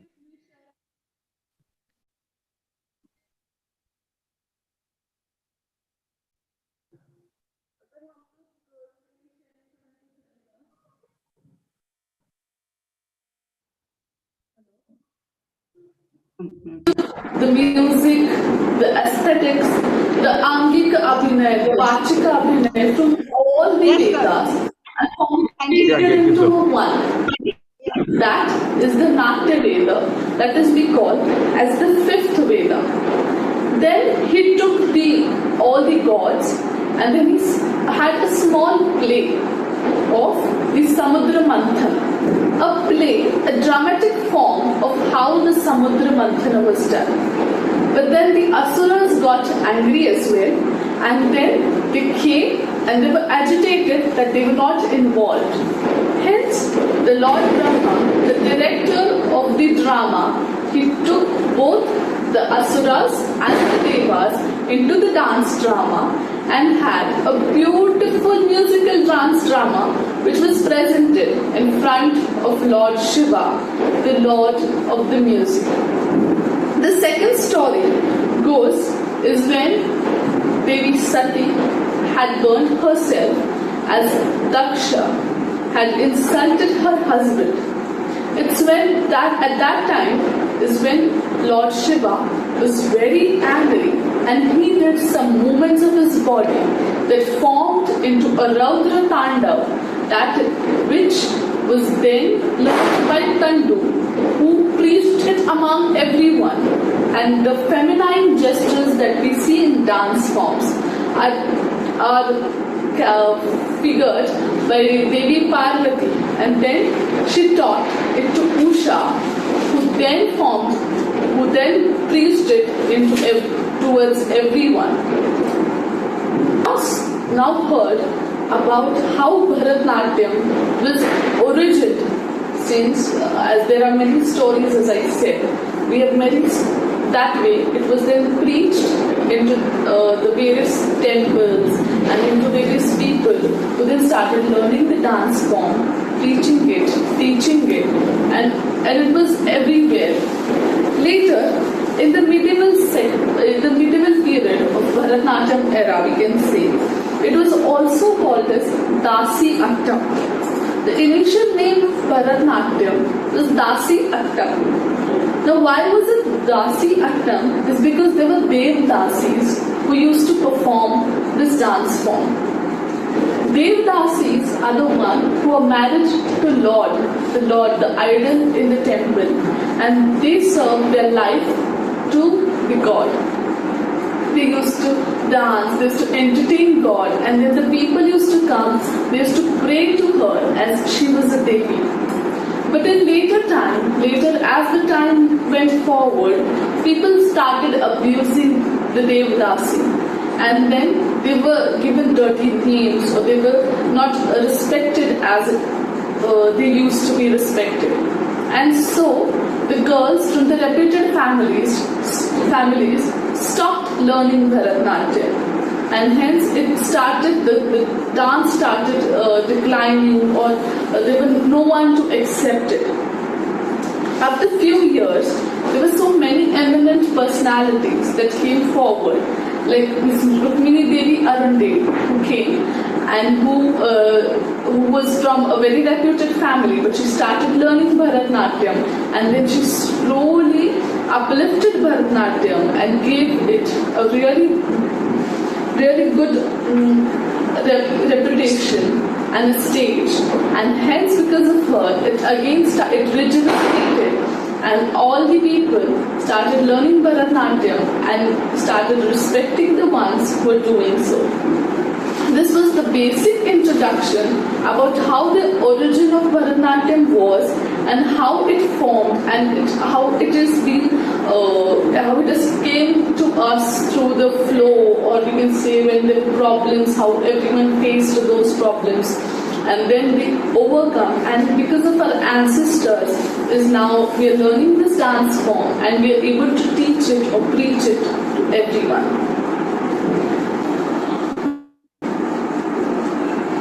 The music, the aesthetics, the Angika Abhinay, the Vachika Abhinay from all the Yes, sir. Vedas and Yeah, completed into one. That is the Natya Veda, that is we call as the fifth Veda. Then he took all the gods and then he had a small play of the Samudra Manthan, a play, a dramatic form of how the Samudra Manthana was done. But then the Asuras got angry as well, and then they came and they were agitated that they were not involved. Hence, the Lord Brahma, the director of the drama, he took both the Asuras and the Devas into the dance drama and had a beautiful musical dance drama which was presented in front of Lord Shiva, the Lord of the music. The second story goes is when Devi Sati had burned herself as Daksha had insulted her husband. It's when that at that time is when Lord Shiva was very angry and he did some movements of his body that formed into a Raudra Tandav, that which was then learned by Tandu, who preached it among everyone. And the feminine gestures that we see in dance forms are figured by Devi Parvati, and then she taught it to Usha, who then preached it towards everyone. Now heard about how Bharat Nyatyam was originated, since as there are many stories, as I said, we have many that way. It was then preached into the various temples and into various people who then started learning the dance form, teaching it, and it was everywhere. Later, in the medieval period of Bharat Nyatyam era, we can say, it was also called as Dasi Attam. The initial name of Bharat Nyatyam was Dasi Attam. Now, why was it Dasi Attam? Is because there were Dev Dasis who used to perform this dance form. Dev Dasis are the ones who are married to the idol in the temple, and they serve their life to the god. They used to dance, they used to entertain God, and then the people used to come, they used to pray to her as she was a Devi. But in as the time went forward, people started abusing the Devdasi, and then they were given dirty names, or they were not respected as they used to be respected. And so the girls from the reputed families stopped learning Bharatanatyam, and hence the dance started declining, or there was no one to accept it. After a few years, there were so many eminent personalities that came forward, like Ms. Rukmini Devi Arunde, who came and who was from a very reputed family, but she started learning Bharatanatyam, and then she slowly uplifted Bharatanatyam and gave it a really good reputation. and a stage, and hence because of her, it rejuvenated, and all the people started learning Bharat Natyam and started respecting the ones who were doing so. This was the basic introduction about how the origin of Bharat Natyam was and how it formed and how it has been, how it has came to us through the flow, or you can say when the problems, how everyone faced those problems, and then we overcome. And because of our ancestors, is now we are learning this dance form and we are able to teach it or preach it to everyone.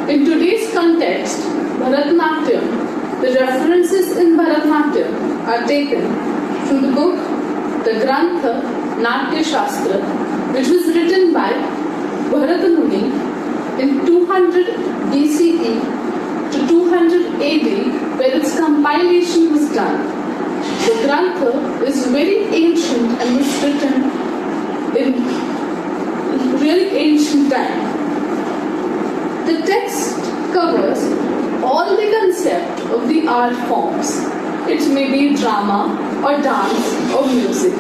In today's context, Bharatanatyam, the references in Bharatanatyam are taken from the book, the Grantha Natya Shastra, which was written by Bharata Muni in 200 BCE to 200 AD, where its compilation was done. The Grantha is very ancient and was written in really ancient time. The text covers all the concept of the art forms. It may be drama or dance or music.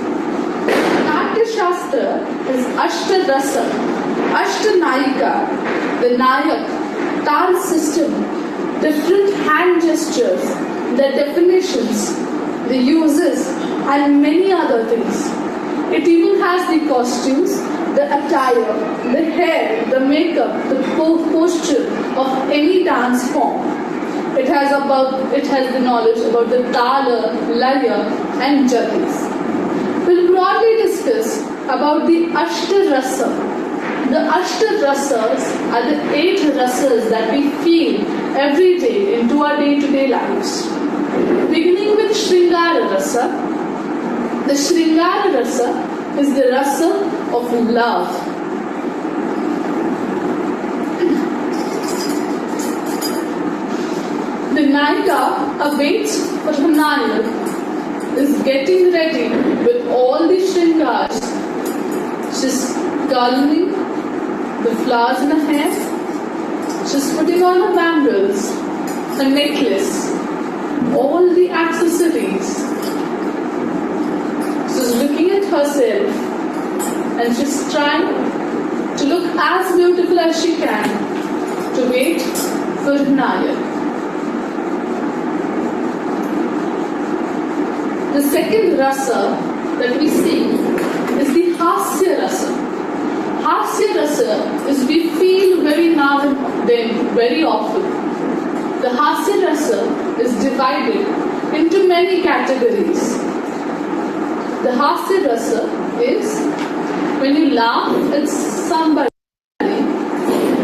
Natya Shastra is Ashta Rasa, Ashta Nayika, the Nayak, Tal system, different hand gestures, the definitions, the uses, and many other things. It even has the costumes, the attire, the hair, the makeup, the posture of any dance form. It has the knowledge about the tala, laya, and jatis. We'll broadly discuss about the Ashta Rasa. The Ashta Rasas are the 8 rasas that we feel every day into our day-to-day lives. Beginning with Shringara Rasa. The Shringara Rasa is the rasa of love. The Nayika awaits for her Nayak, is getting ready with all the Shringars. She's coloring the flowers in her hair. She's putting on her bangles, her necklace, all the accessories. She's looking at herself and she's trying to look as beautiful as she can to wait for Nayak. The second rasa that we see is the Hasya Rasa. Hasya Rasa is we feel very now and then, very often. The Hasya Rasa is divided into many categories. The Hasya Rasa is when you laugh at somebody,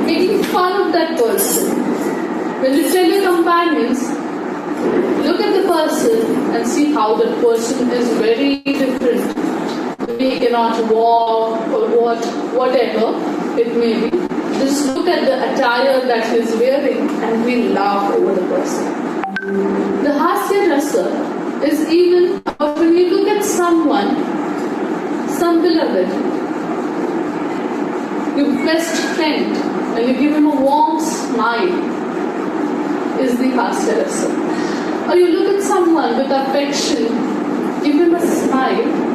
making fun of that person. When you tell your companions, look at the person and see how that person is very different. He cannot walk or whatever it may be. Just look at the attire that he is wearing and we laugh over the person. The Hasya Rasa is even about when you look at someone, some beloved, your best friend, and you give him a warm smile, is the Hasya Rasa. Or you look at someone with affection, give him a smile.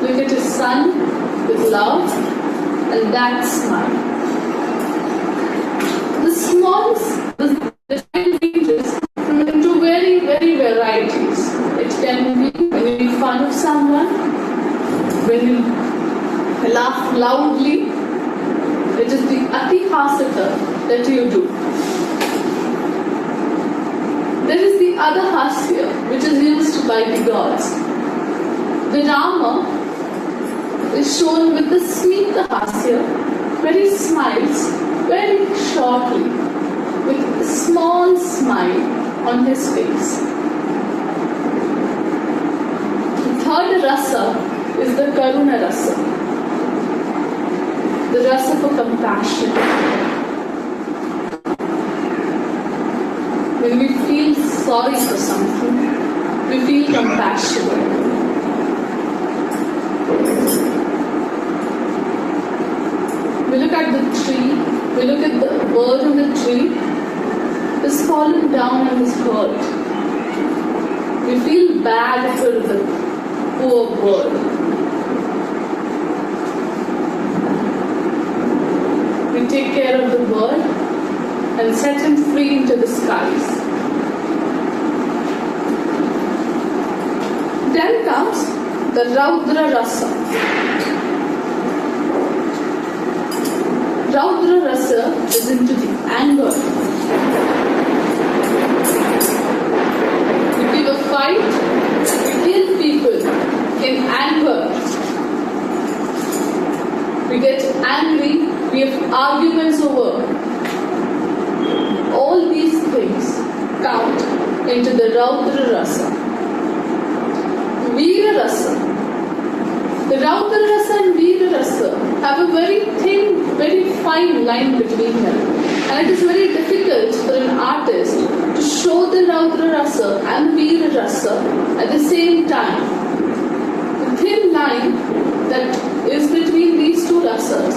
Look at his son with love, and that smile. The smallest, the ranges into very, very varieties. It can be when you make fun of someone, when you laugh loudly. It is the ati hasata that you do. There is the other hasya which is used by the gods. The Rama is shown with the Smita Hasya, where he smiles very shortly, with a small smile on his face. The third rasa is the Karuna Rasa, the rasa for compassion. When we feel sorry for something, we feel compassion. We look at the tree We look at the bird on the tree, is fallen down and is hurt. We feel bad for the poor bird. We take care of the bird and set him free into the skies. Then comes the Raudra Rasa. Raudra Rasa is into the anger. We give a fight, we kill people in anger. We get angry, we have arguments over. All these things count into the Raudra Rasa. Veera Rasa. The Raudra Rasa and Veera Rasa have a very thin, very fine line between them. And it is very difficult for an artist to show the Raudra Rasa and Veera Rasa at the same time. The thin line that is between these two rasas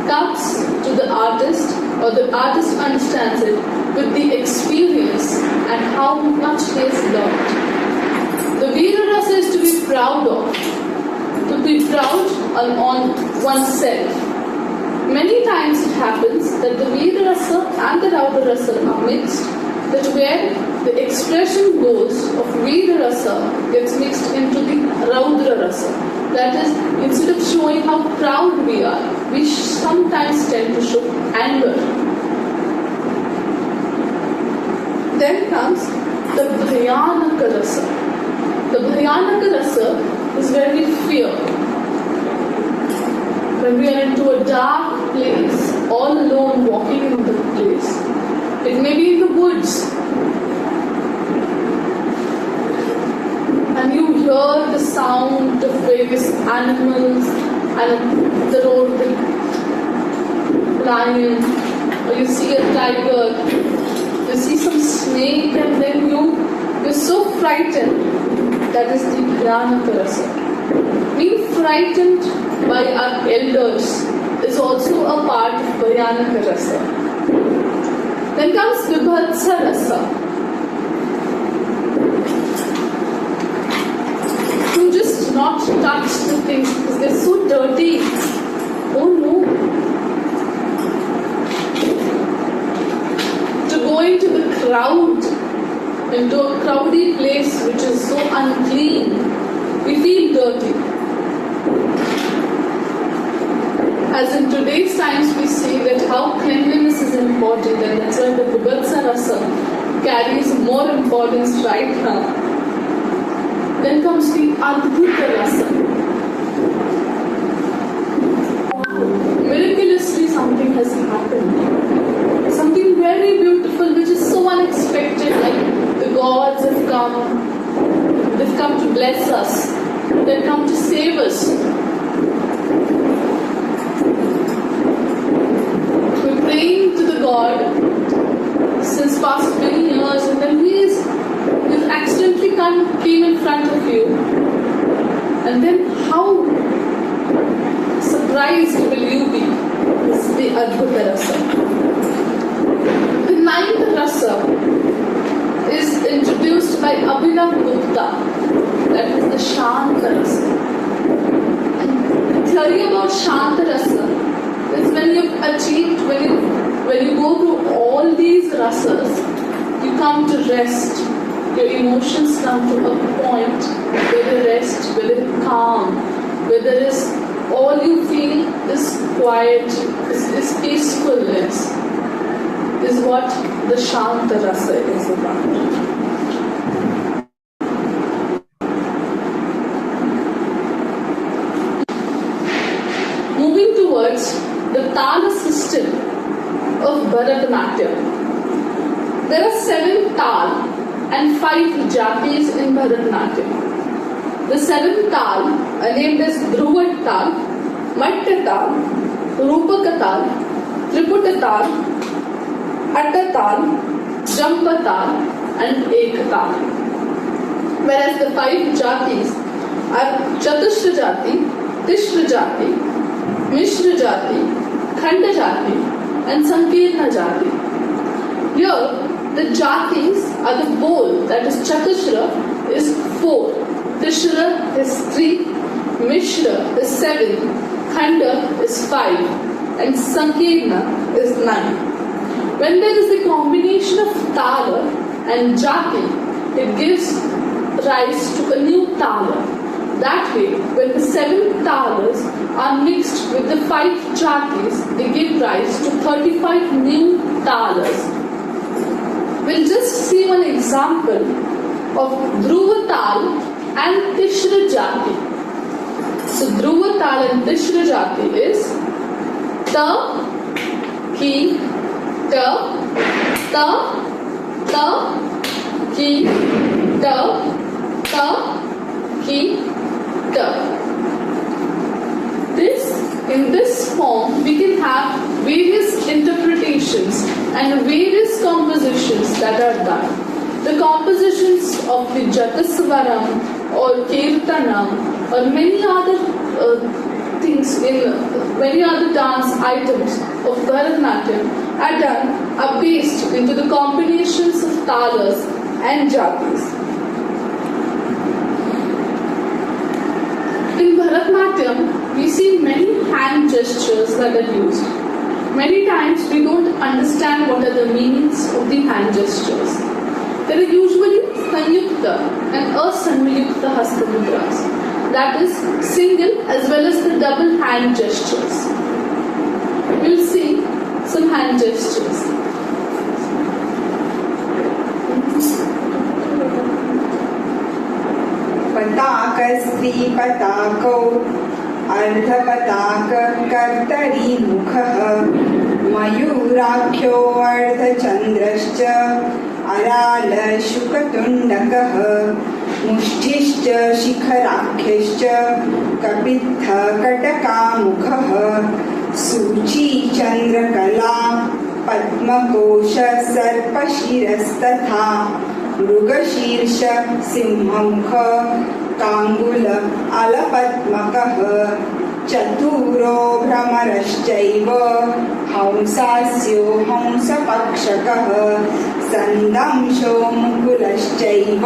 comes to the artist, or the artist understands it with the experience and how much he has learned. The Veera Rasa is to be proud of, to be proud on oneself. Many times it happens that the Veera Rasa and the Raudra Rasa are mixed, that where the expression goes of Veera Rasa gets mixed into the Raudra Rasa. That is, instead of showing how proud we are, we sometimes tend to show anger. Then comes the Bhayanaka Rasa. The Bhayanaka Rasa is where we fear. When we are into a dark place, all alone walking in the place. It may be in the woods. And you hear the sound of various animals and the road, the lion, or you see a tiger, you see some snake, and then you're so frightened. That is the Bhayanaka Rasa. Being frightened by our elders is also a part of Bhayanaka Rasa. Then comes Vibhatsa Rasa. To just not touch the things because they're so dirty. Oh no. To go into the crowd, into a crowded place which is so unclean, we feel dirty. As in today's times we see that how cleanliness is important, and that's why the Vibhatsa Rasa carries more importance right now. Then comes the Adbhuta Rasa. Miraculously something has happened. Something very beautiful which is so unexpected, like the gods have come. They've come to bless us. They've come to save us. We're praying to the God since past many years, and then He's accidentally came in front of you. And then how surprised will you be? This is the Adbhuta Rasa. The ninth Rasa is introduced by Abhinav Gupta, that is the Shanta Rasa. The theory about Shanta Rasa is when you've achieved, when you go through all these rasas, you come to rest. Your emotions come to a point where they rest, where they're calm, where there is all you feel is quiet, is peacefulness, is what the Shanta Rasa is about. Moving towards the Tala system of Bharat Nyatyam. There are 7 Tal and 5 Jatis in Bharat Nyatyam. The 7 Tal are named as Dhruvat Tal, Matya Tal, Rupaka Tal, Triputa Tal, Atta Tal, Jampa Tal and Ek Tal. Whereas the 5 Jatis are Chatushra Jati, Tishra Jati, Mishra Jati, Khanda Jati and Sankirna Jati. Here, the Jatis are the bowl, that is Chatushra is 4, Tishra is 3, Mishra is 7, Khanda is 5, and Sankirna is 9. When there is a combination of Tala and Jati, it gives rise to a new Tala. That way, when the 7 talas are mixed with the 5 jatis, they give rise to 35 new talas. We'll just see one example of Dhruva Tal and Tishra Jati. So Dhruva Tal and Tishra Jati is Ta, Ki, Ta, Ta, Ta, Ki, Ta, Ta, Ki, in this form, we can have various interpretations and various compositions that are done. The compositions of the Jatasvaram or Kirtanam or many other things in many other dance items of Bharat Nyatyam are based into the combinations of talas and jatis. In Bharat Nyatyam, we see many hand gestures that are used. Many times we don't understand what are the meanings of the hand gestures. There are usually Sanyukta and Asanyukta Hastamudras. That is single as well as the double hand gestures. We'll see some hand gestures. पताकस्त्री पताकौ अर्धपताक कर्तरी मुखः मयूराख्यो अर्धचन्द्रश्च rural शुकतुण्डकः मुष्टिश्च शिखराख्यश्च कपित्थ कटकामुखः सूची Chandrakala पद्मकोश सर्पशिरस्तथा Mrigashirsha सिंहमुख काङ्गुल अलपद्मकः चतुरो भ्रमरश्चैव हंसास्यो हंसपक्षकः सन्दंशो मुकुलश्चैव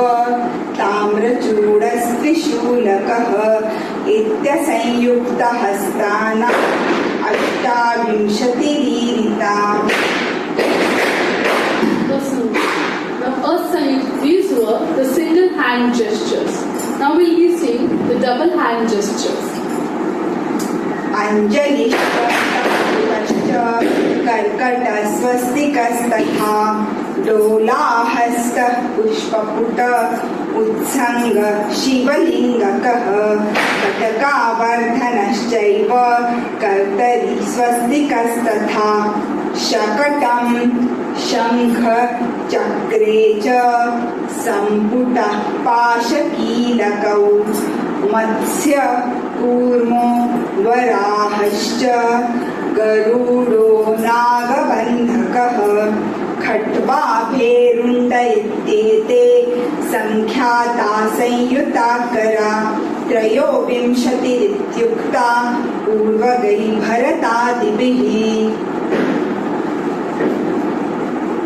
ताम्रचूडस्त्रिशूलकः इत्यसंयुक्तहस्तानाम् अष्टाविंशतिरीरिता. These were the single hand gestures. Now we'll be seeing the double hand gestures. Anjaliश्च कर्कटस्वस्तिकस्तथा डोलाहस्तः पुष्पपुट उत्सङ्ग शिवलिङ्गकः कटकावर्धनश्चैव कर्तरी स्वस्तिकस्तथा शकटं शङ्ख चक्रे च सम्पुटः पाशकीलकौ मत्स्य कूर्मो वराहश्च गरुडो नागबन्धकः खट्वाभेरुण्ड इत्येते सङ्ख्याता संयुताकरा त्रयोविंशतिरित्युक्ता पूर्वगै भरतादिभिः.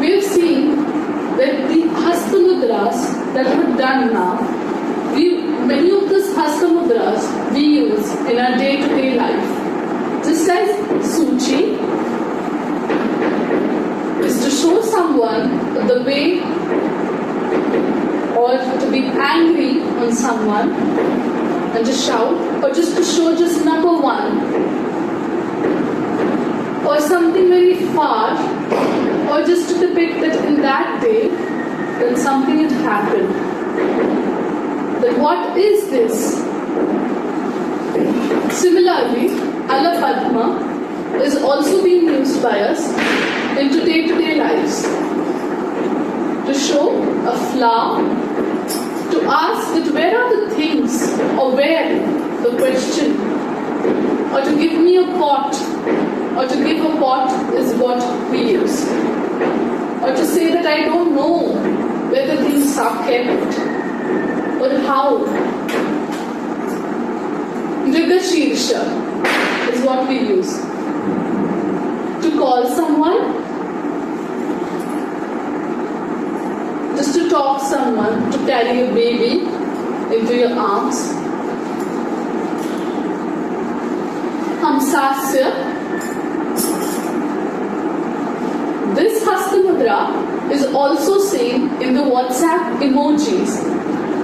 We have seen that the Hastamudras that were done now, many of these Hastamudras we use in our day-to-day life. Just as Suchi is to show someone the way or to be angry on someone and to shout, or just to show just number 1 or something very far, or just to depict that in that day that something had happened. Then what is this? Similarly, Alapadma is also being used by us into day-to-day lives to show a flower, to ask that where are the things, or where the question, or to give me a pot, or to give a pot is what we use, or to say that I don't know where the things are kept or how. Mrigashirsha is what we use to call someone, just to talk someone, to carry a baby into your arms. Hamsasya. This Hasta Mudra is also seen in the WhatsApp emojis.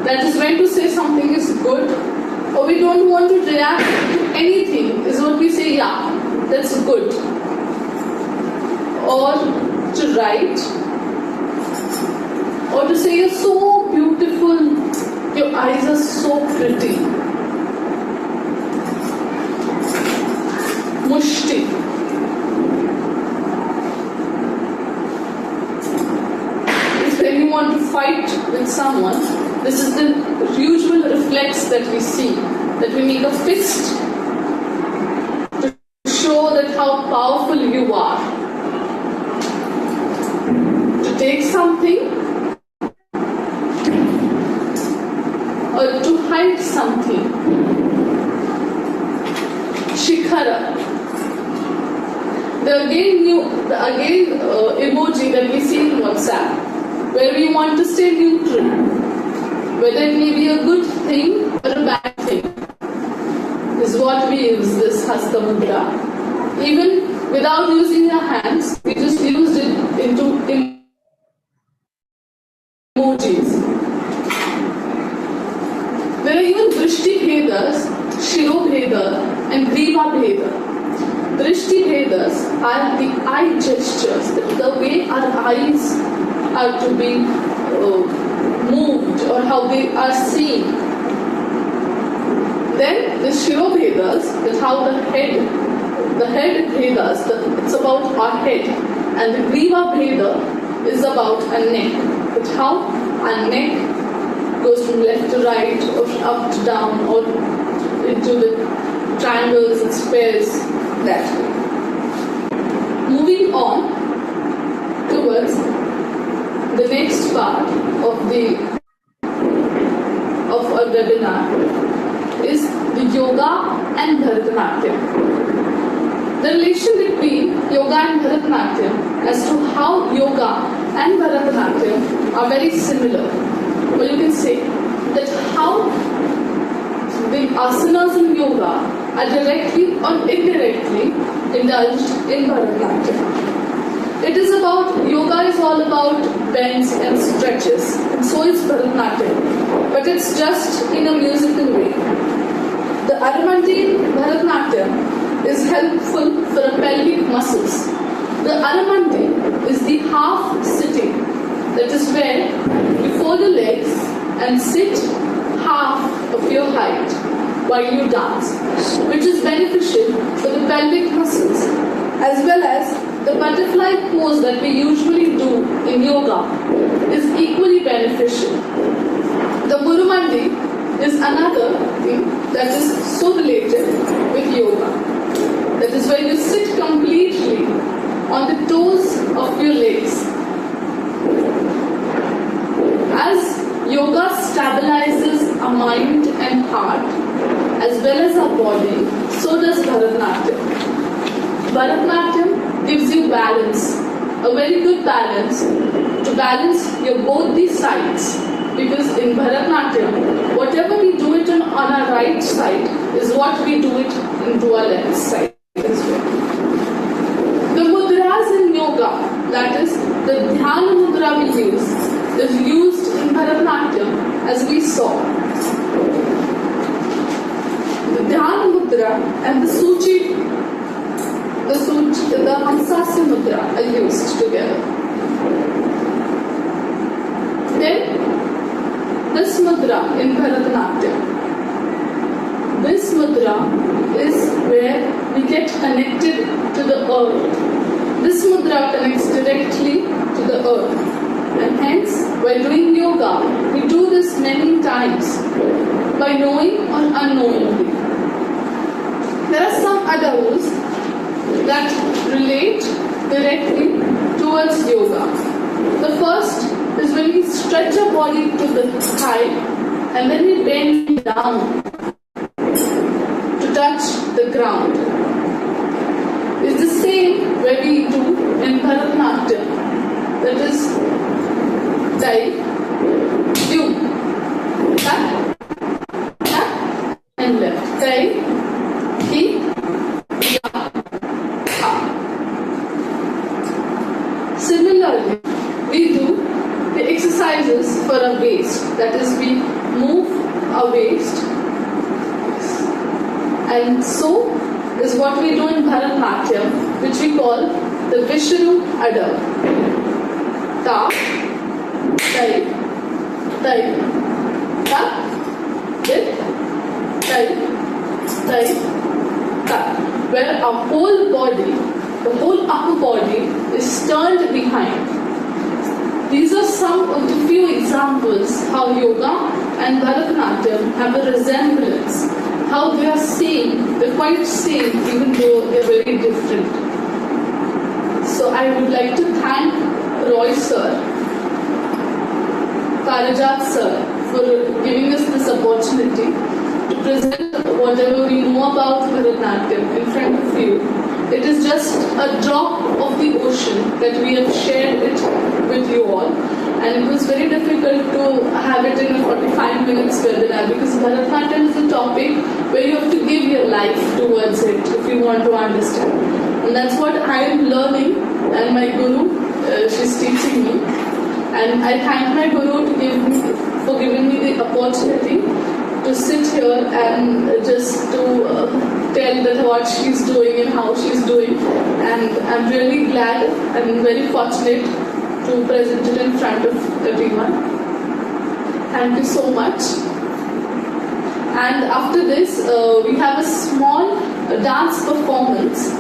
That is when to say something is good, or we don't want to react to anything, is what we say, yeah, that's good. Or to write, or to say, you're so beautiful, your eyes are so pretty. Mushti. If when you want to fight with someone, this is the usual reflex that we see, that we make a fist to show that how powerful you are. To take something or to hide something. Shikhara. The emoji that we see in WhatsApp, where we want to stay neutral, whether it may be a good thing or a bad thing, is what we use this Hasta Mudra. Even without using our hands, we just used it into emojis. There are even Drishti Bhedas, Shiro Bheda and Griva Bheda. Drishti Bhedas are the eye gestures, the way our eyes are to be moved or how they are seen. Then the Shiro Bhedas is how the head Bhedas, it's about our head. And the Griva Bheda is about our neck. It's how our neck goes from left to right or up to down or into the triangles and squares, that way. Moving on towards the next part of our webinar is the yoga and Bharat Nyatyam. The relation between yoga and Bharat Nyatyam as to how yoga and Bharat Nyatyam are very similar. Well, you can say that how the asanas in yoga are directly or indirectly indulged in Bharat Nyatyam. It is about, yoga is all about bends and stretches, and so is Bharat Nyatyam, but it's just in a musical way. The Aramandi Bharat Nyatyam is helpful for the pelvic muscles. The Aramandi is the half sitting, that is where you fold the legs and sit half of your height while you dance, which is beneficial for the pelvic muscles, as well as the butterfly pose that we usually do in yoga is equally beneficial. The Murumandi is another thing that is so related with yoga. That is where you sit completely on the toes of your legs. As yoga stabilizes our mind and heart as well as our body, so does Bharat Nyatyam. Bharat Nyatyam gives you balance, a very good balance, to balance your both the sides. Because in Bharat Nyatyam, whatever we do it on our right side is what we do it into our left side as well. The mudras in yoga, that is the dhyana mudra we use, is used in Bharat Nyatyam as we saw. The dhyana mudra and the suchi, the hamsasya mudra are used together. Then this mudra in Bharat Nyatyam. This mudra is where we get connected to the earth. This mudra connects directly to the earth. And hence, while doing yoga, we do this many times by knowing or unknowingly. There are some other rules that relate directly towards yoga. The first is when we stretch our body to the thigh and then we bend down to touch the ground. It's the same thing where we do in Bharat Nyatyam, that is die, do, tap, tap, and left, die, ki, ya, ha. Similarly, we do the exercises for our waist, that is we move our waist, and so is what we do in Bharat Nyatyam, which we call the Vishnu Adab. Ta, tai, tai, ta, dit, tai, tai, ta, where our whole body, the whole upper body is turned behind. These are some of the few examples how yoga and Bharatanatyam have a resemblance, how they are same, they're quite same even though they're very different. So I would like to thank Roy sir, Parajat sir for giving us this opportunity to present whatever we know about Bharatanatyam in front of you. It is just a drop of the ocean that we have shared it with you all, and it was very difficult to have it in a 45 minutes webinar because Bharatanatyam is a topic where you have to give your life towards it if you want to understand, and that's what I am learning, and my guru, she's teaching me, and I thank my guru for giving me the opportunity to sit here and just to tell that what she's doing and how she's doing, and I'm really glad and very fortunate to present it in front of everyone. Thank you so much. And after this, we have a small dance performance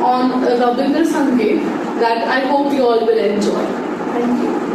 on Rabindra Sangeet that I hope you all will enjoy. Thank you.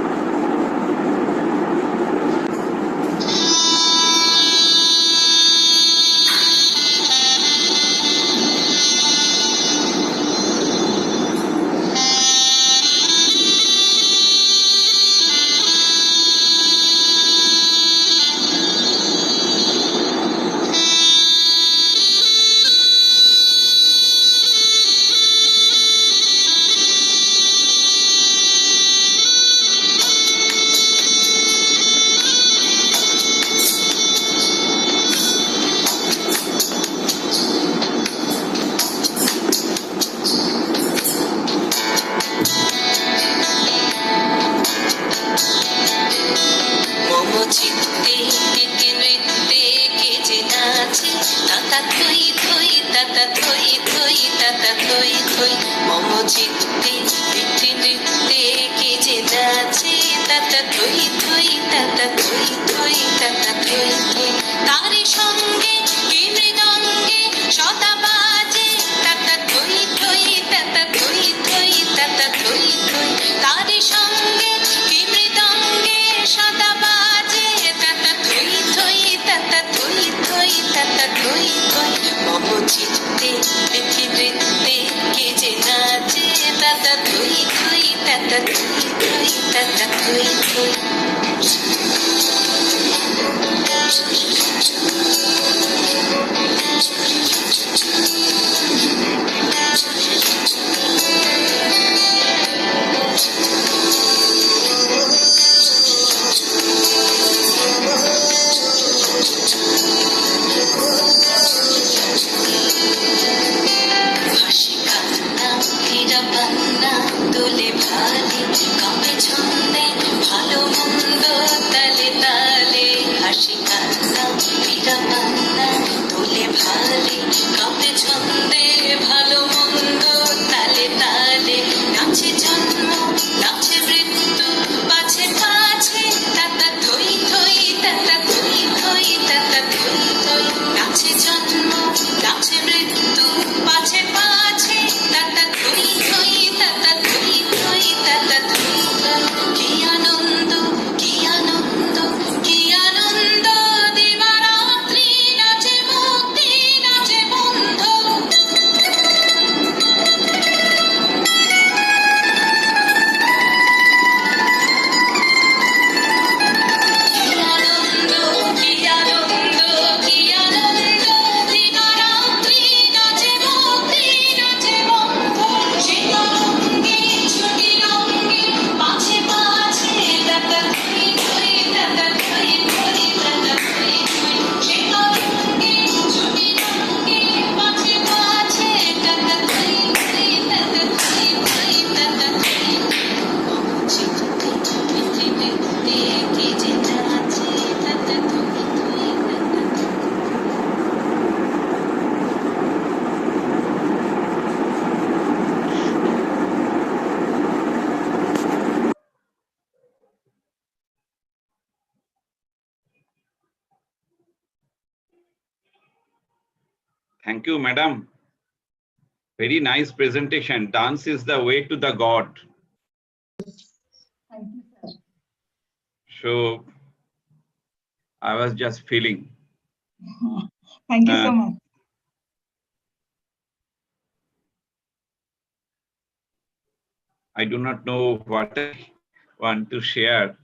Thank you, madam. Very nice presentation. Dance is the way to the God. Thank you, sir. So I was just feeling. Thank you so much. I do not know what I want to share.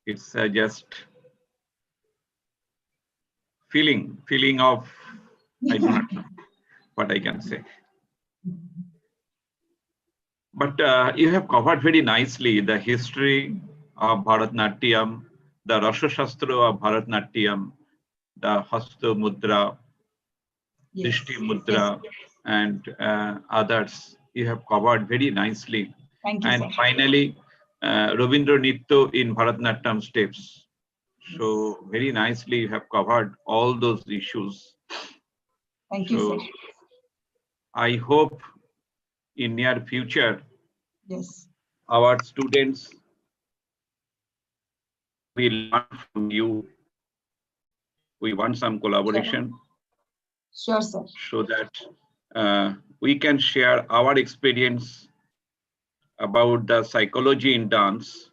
It's just feeling of, I do not know what I can say. But you have covered very nicely the history of Bharat Natyam, the Rasa Shastra of Bharat Natyam, the Hasta Mudra, Drishti Mudra, and others. You have covered very nicely. Thank you, And sir. finally, Rabindra Nitya in Bharatanatyam steps. So very nicely you have covered all those issues. Thank you, So sir. I hope in near future, Yes. our students will learn from you. We want some collaboration. Sure, sir. So that we can share our experience about the psychology in dance.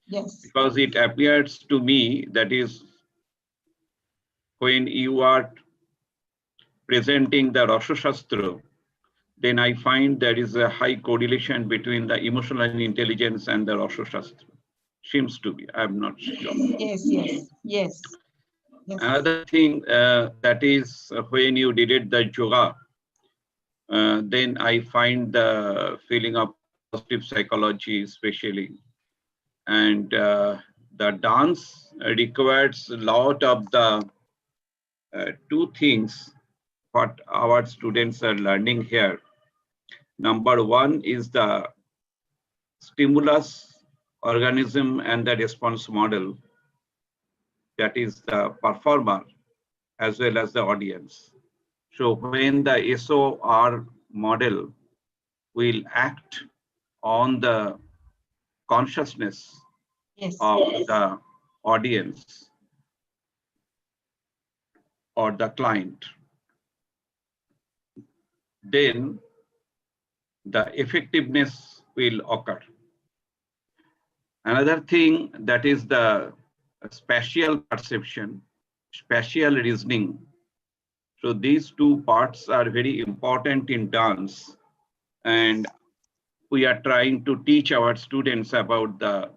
Yes. Because it appears to me that is when you are presenting the Rasa Shastra, then I find there is a high correlation between the emotional intelligence and the Rasa Shastra. Seems to be, I'm not sure. Yes. Another thing that is when you did the yoga, then I find the feeling of positive psychology especially. And the dance requires a lot of the two things what our students are learning here. Number one is the stimulus organism and the response model, that is the performer as well as the audience. So when the SOR model will act on the consciousness of the audience or the client, then the effectiveness will occur. Another thing that is the spatial perception, spatial reasoning. So these two parts are very important in dance, and we are trying to teach our students about the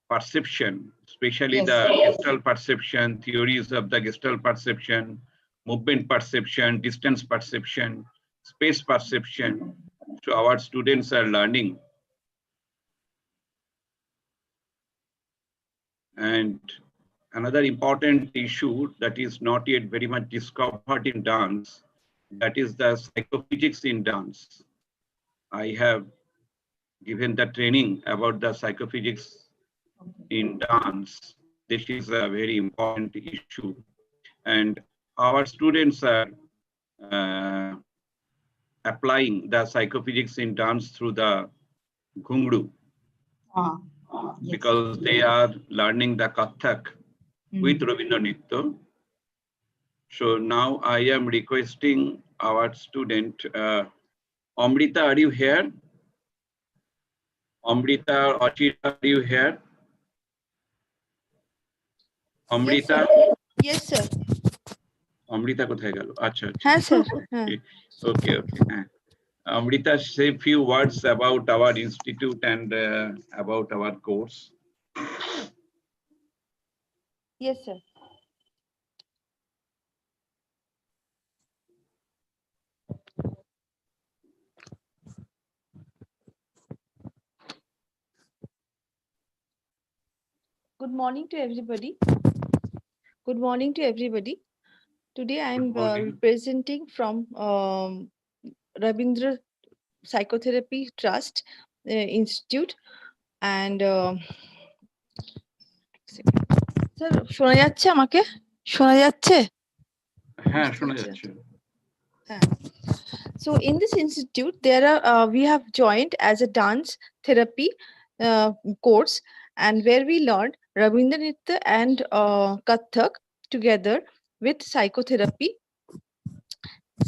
perception, especially the Gestalt perception, theories of the Gestalt perception, movement perception, distance perception, space perception. So our students are learning. And another important issue that is not yet very much discovered in dance, that is the psychophysics in dance. I have given the training about the psychophysics in dance. This is a very important issue. And our students are applying the psychophysics in dance through the Ghungru. Because they are learning the Kathak with Rabindra Nitya. So now I am requesting our student, Amrita, are you here? Amrita, Achita, are you here? Amrita? Yes, sir. Amrita কোথায় গেল? আচ্ছা, হ্যাঁ, sir. Okay. Amrita, say a few words about our institute and about our course. Yes, sir. Good morning to everybody. Good morning to everybody. Today I am presenting from Rabindra Psychotherapy Trust Institute, and sir শোনা যাচ্ছে আমাকে? শোনা যাচ্ছে? হ্যাঁ, শোনা যাচ্ছে। So in this institute, there are we have joined as a dance therapy course, and where we learned Rabindra Nitya and Kathak together with psychotherapy.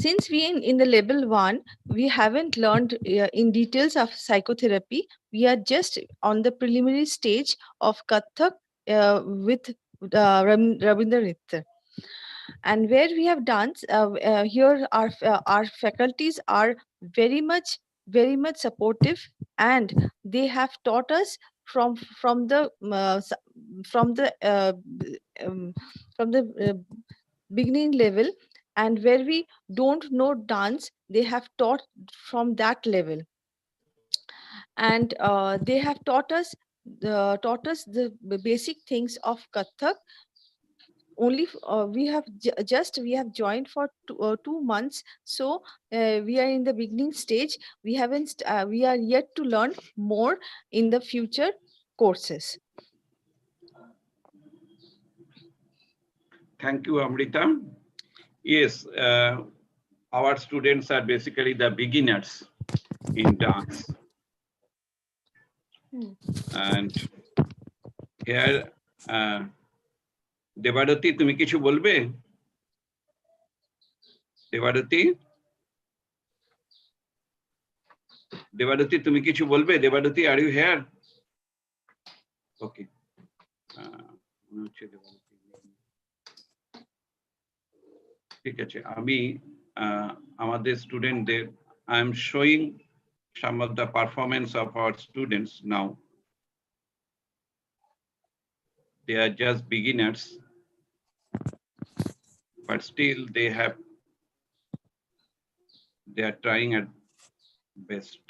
Since we in the level 1, we haven't learned in details of psychotherapy. We are just on the preliminary stage of Kathak with Rabindra Nitya. And where we have done here, our faculties are very much supportive, and they have taught us from the beginning level, and where we don't know dance, they have taught from that level, and they have taught us the basic things of Kathak. Only we have joined for 2 months, so we are in the beginning stage. We haven't we are yet to learn more in the future courses. Thank you, Amrita. Yes, our students are basically the beginners in dance. And here, Debarati তুমি কিছু বলবে? দেবারতী তুমি কিছু বলবে? Debarati, are you here? Okay. ঠিক আছে, আমি আমাদের স্টুডেন্টদের I am showing some of the performance of our students now. They are just beginners, but still they are trying at best.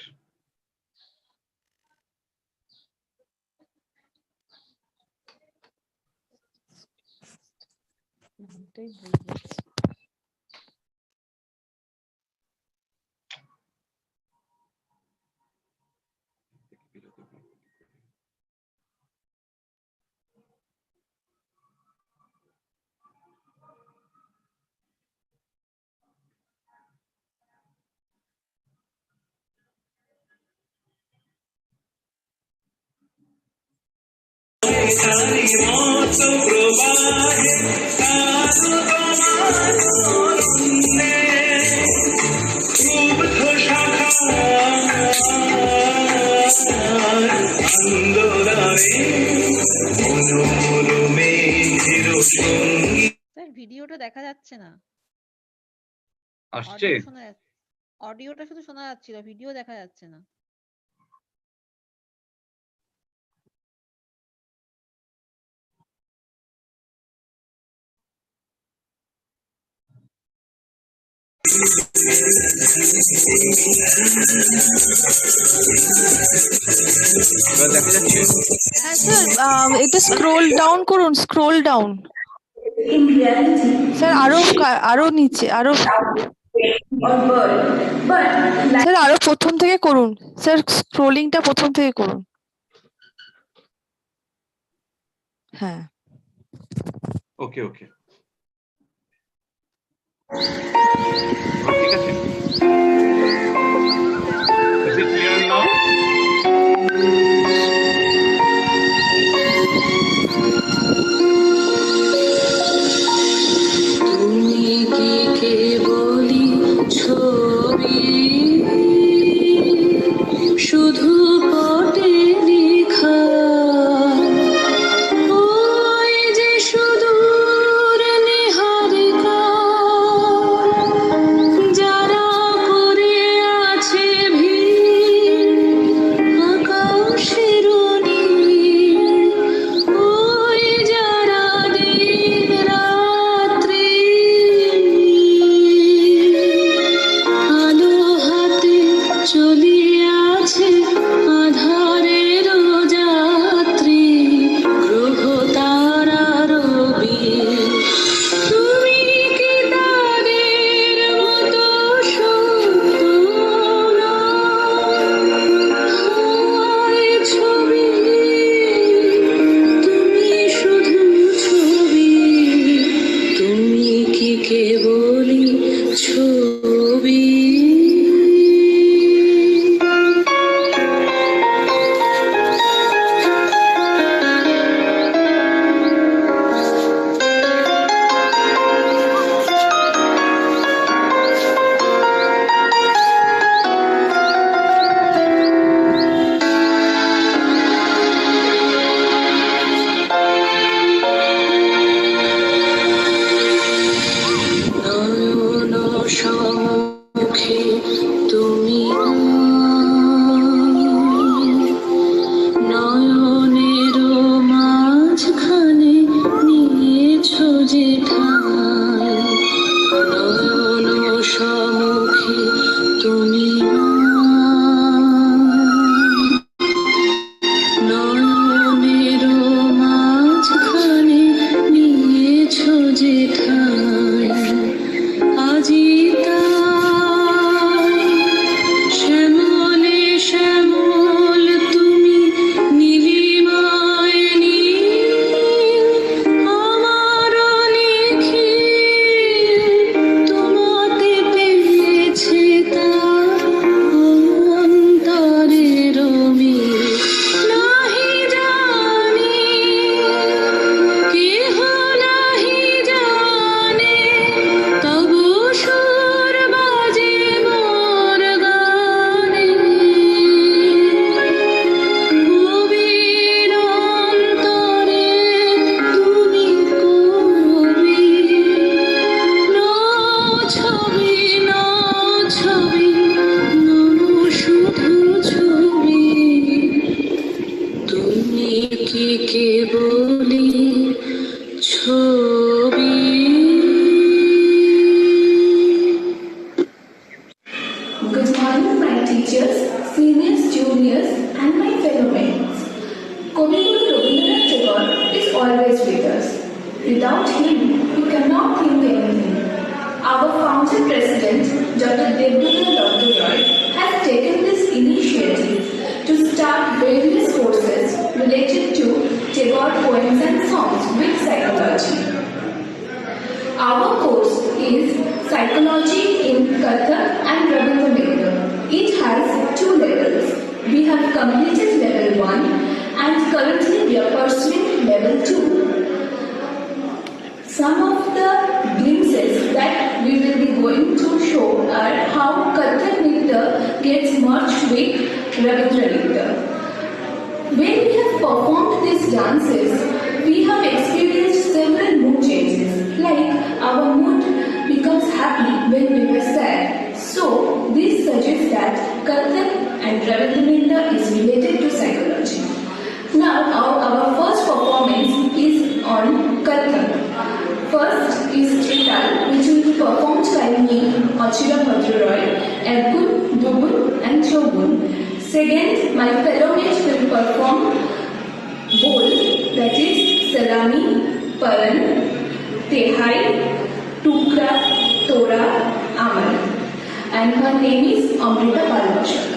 Sir ভিডিওটা দেখা যাচ্ছে না, আসছে? অডিওটা শুধু শোনা যাচ্ছিল, ভিডিও দেখা যাচ্ছে না। হ্যাঁ স্যার, এটা স্ক্রোল ডাউন করুন, স্ক্রোল ডাউন স্যার, আরো নিচে, স্যার আরো প্রথম থেকে করুন স্যার, স্ক্রোলিংটা প্রথম থেকে করুন। হ্যাঁ, ওকে ওকে, ঠিক আছে। Is it clear now? তুমি কি কেবলি ছবি, শুধু পটে লেখা, ওই যে সুদূর নিহারিকা, যারা যে ঠাই নয়ন সম্মুখে তুমি নয়নের মাঝখানে নিয়েছ যে ঠাই আজি তাই শ্যামলে শ্যামল তুমি নীলিমায় নীল আমার নিখিল তোমাতে পেয়েছে তার অন্তরের মিল নাহি জানি কেহ নাহি জানে তবু সুর বাজে মোর গানে কবির অন্তরে তুমি কবি ছবি শুধু ছবি তুমি কি কেবলি ছবি Good morning, my teachers, seniors, juniors, and my fellow mates. Kaviguru Rabindranath Tagore is always with us. Without him, we cannot think anything. Our founder president, Dr. Devyendra Dr. Roy, has taken this initiative to start various courses related to Tagore poems and songs with psychology. Our course is Psychology in Kathak and Rabindranath. It has 2 levels. We have completed level 1 and currently we are pursuing level 2. Some of the glimpses that we will be going to show are how Kathak Nritya gets merged with Rabindranath. When we have performed these dances, we have experienced several mood changes, like our mood becomes happy when we were sad. So, this suggests that Kathak and Rabindranath is related to psychology. Now, our first performance is on Kathak. First is Trital, which will be performed by me, Achira Bhadraroy, Ergun, Dubun, and Chobun. Second, my fellow mates will perform Bol, that is Salami, Paran, Tehai, Tukra, Tora, Aman. And her name is Amrita Balbashak.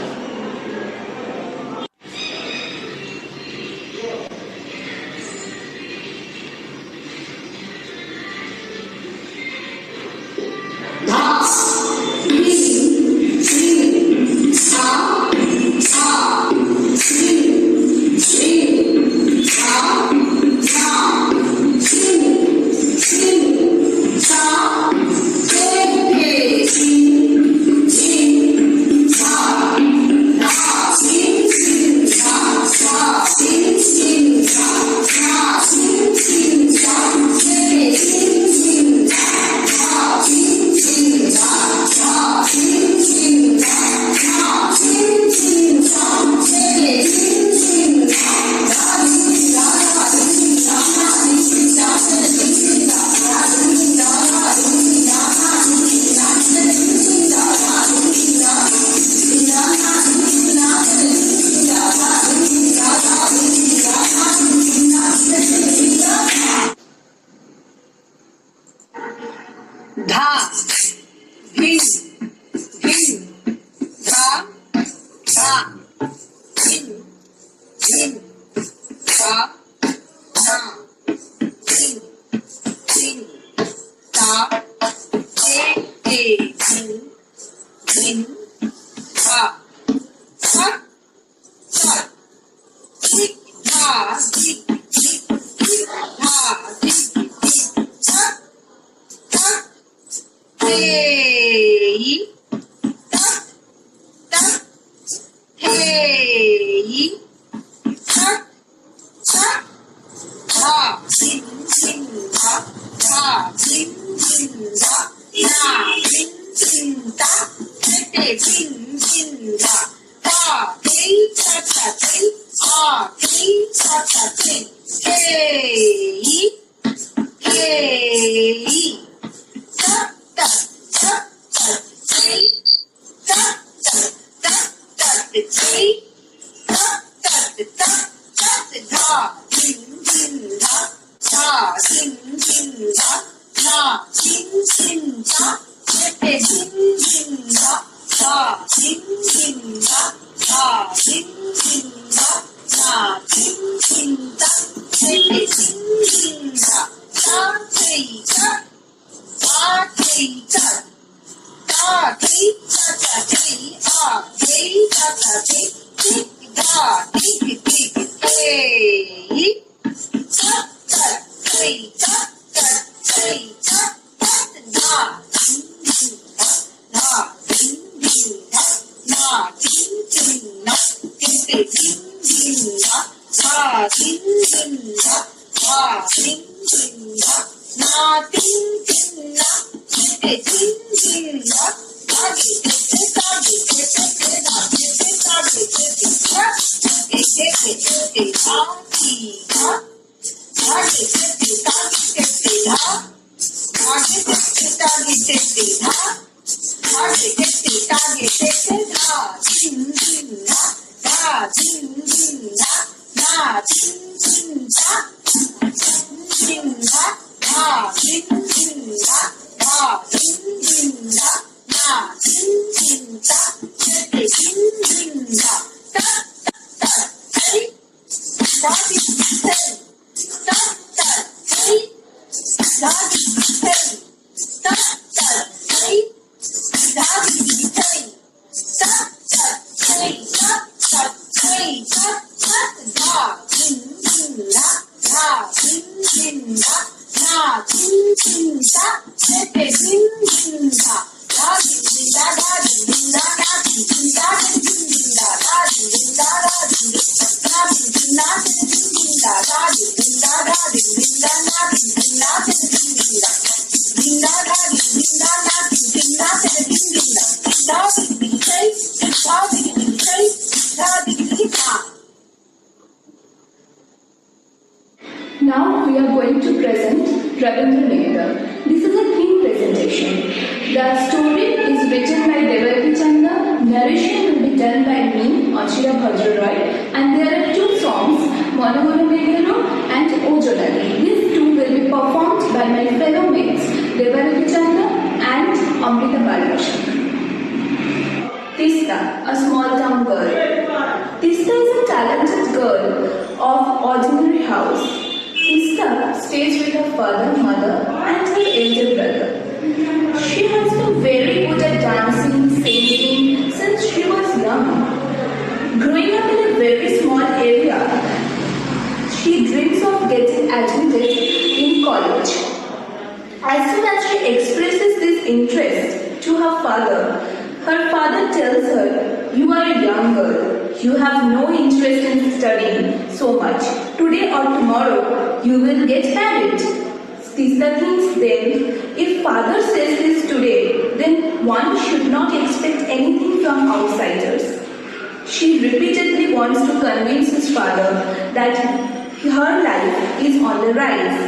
Hey, Now we are going to present Bharat Nyatyam. This is a theme presentation. The story is written by Devaki Chanda, narration will be done by me, Achira Bhadraroy, and there are two songs, Manohara Megalo and Ojolali. These two will be performed by my fellow mates, Devaki Chanda and Amrita Balbashan. Tista, a small town girl. Tista is a talented girl of ordinary house. Tista stays with her father, mother and her elder brother. She has been very good at dancing, singing since she was young. Growing up in a very small area, she dreams of getting admitted in college. As soon as she expresses this interest to her father tells her, "You are a young girl. You have no interest in studying so much. Today or tomorrow, you will get married." Tista thinks then, if father says this today, then one should not expect anything from outsiders. She repeatedly wants to convince his father that her life is on the rise.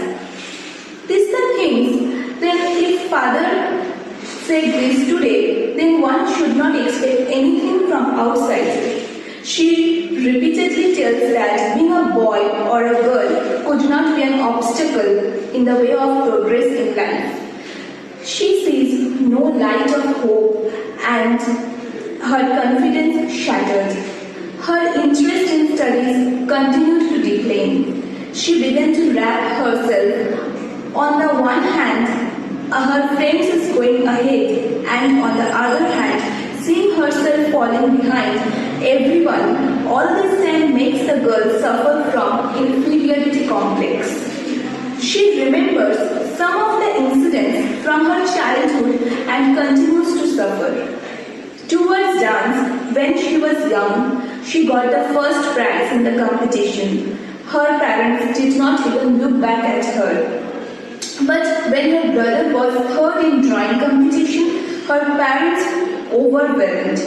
Tista thinks then if father said this today, then one should not expect anything from outsiders. She repeatedly tells that being a boy or a girl could not be an obstacle in the way of progress in life. She sees no light of hope and her confidence shattered. Her interest in studies continued to decline. She began to wrap herself. On the one hand, her friends is going ahead, and on the other hand, seeing herself falling behind everyone, all this time makes the girl suffer from inferiority complex. She remembers some of the incidents from her childhood and continues to suffer. Towards dance, when she was young, she got the first prize in the competition. Her parents did not even look back at her. But when her brother was third in drawing competition, her parents were overwhelmed.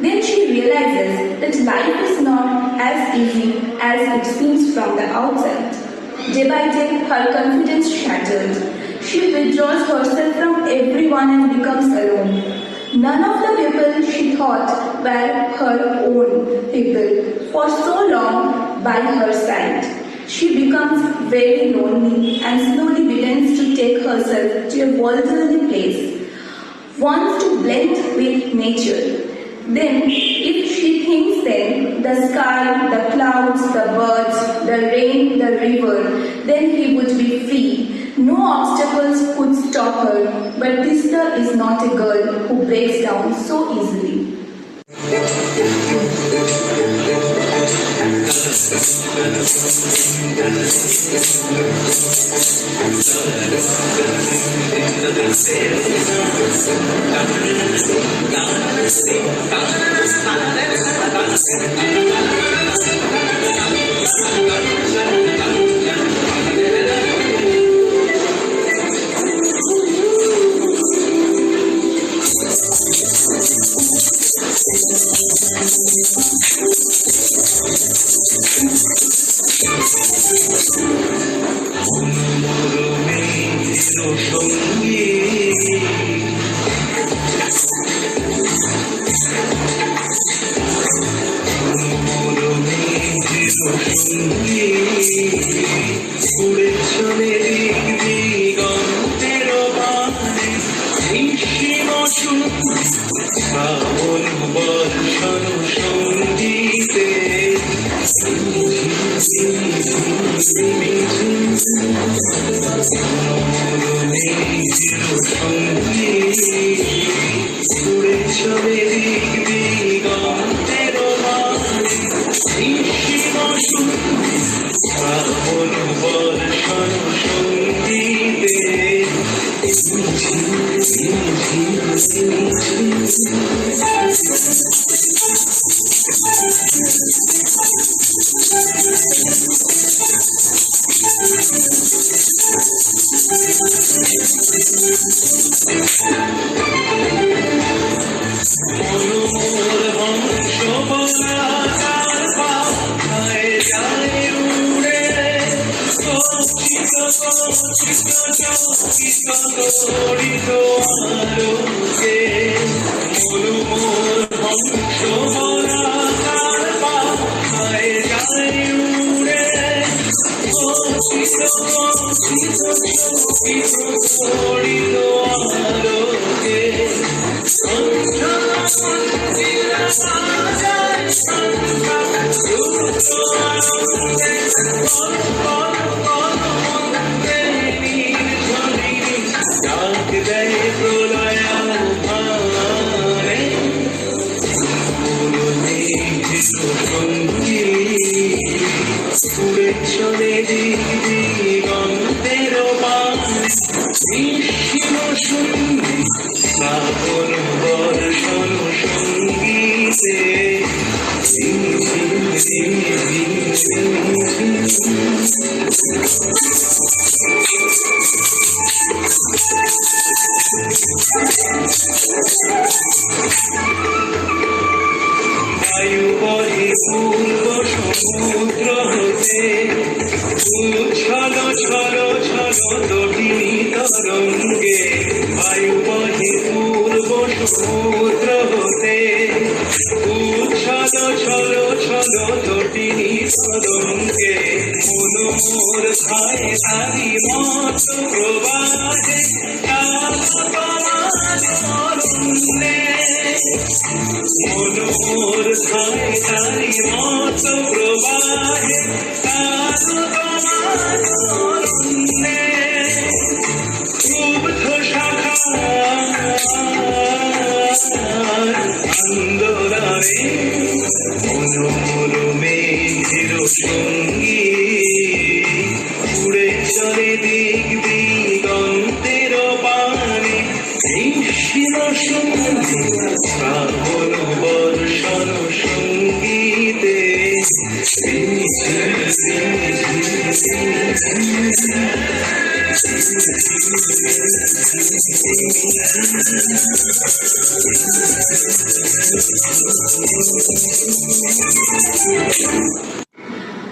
Then she realizes that life is not as easy as it seems from the outside. day by day, her confidence shattered. She withdraws herself from everyone and becomes alone. None of the people she thought were her own people for so long by her side. She becomes very lonely and slowly begins to take herself to a vulnerable place, wants to blend with nature. Then, if she thinks then the sky, the clouds, the birds, the rain, the river, then he would be free. No obstacles could stop her, but Tista is not a girl who breaks down so easily.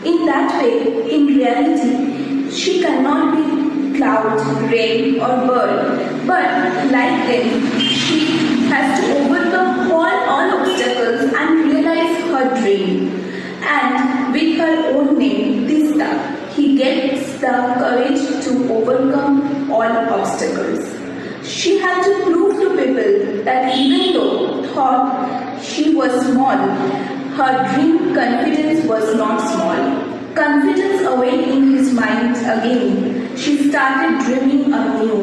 In that way, in reality, She cannot be cloud, rain, or bird, but like them, she has to overcome all obstacles and realize her dream. And with her own name, Tista, he gets the courage to overcome all obstacles. She had to prove to people that even though thought she was small, her dream confidence was not small. Confidence awake in his mind again. She started dreaming anew.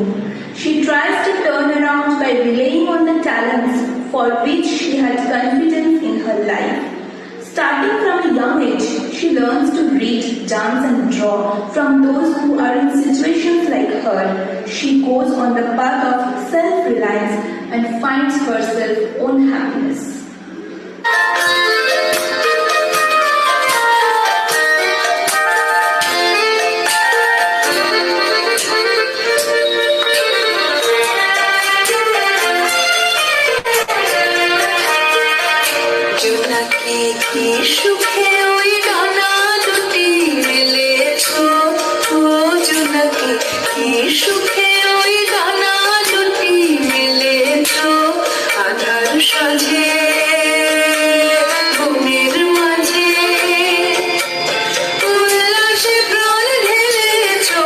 She tries to turn around by relying on the talents for which she had confidence in her life. Starting from a young age, she learns to read, dance and draw from those who are in situations like her. She goes on the path of self-reliance and finds herself own happiness. সুখে ওই ডানা দুটি মেলেছো, ও জোনাকি কি সুখে ওই ডানা দুটি মেলেছো, আধার সাজে বনের মাঝে উল্লাসে প্রাণ ঢেলেছো,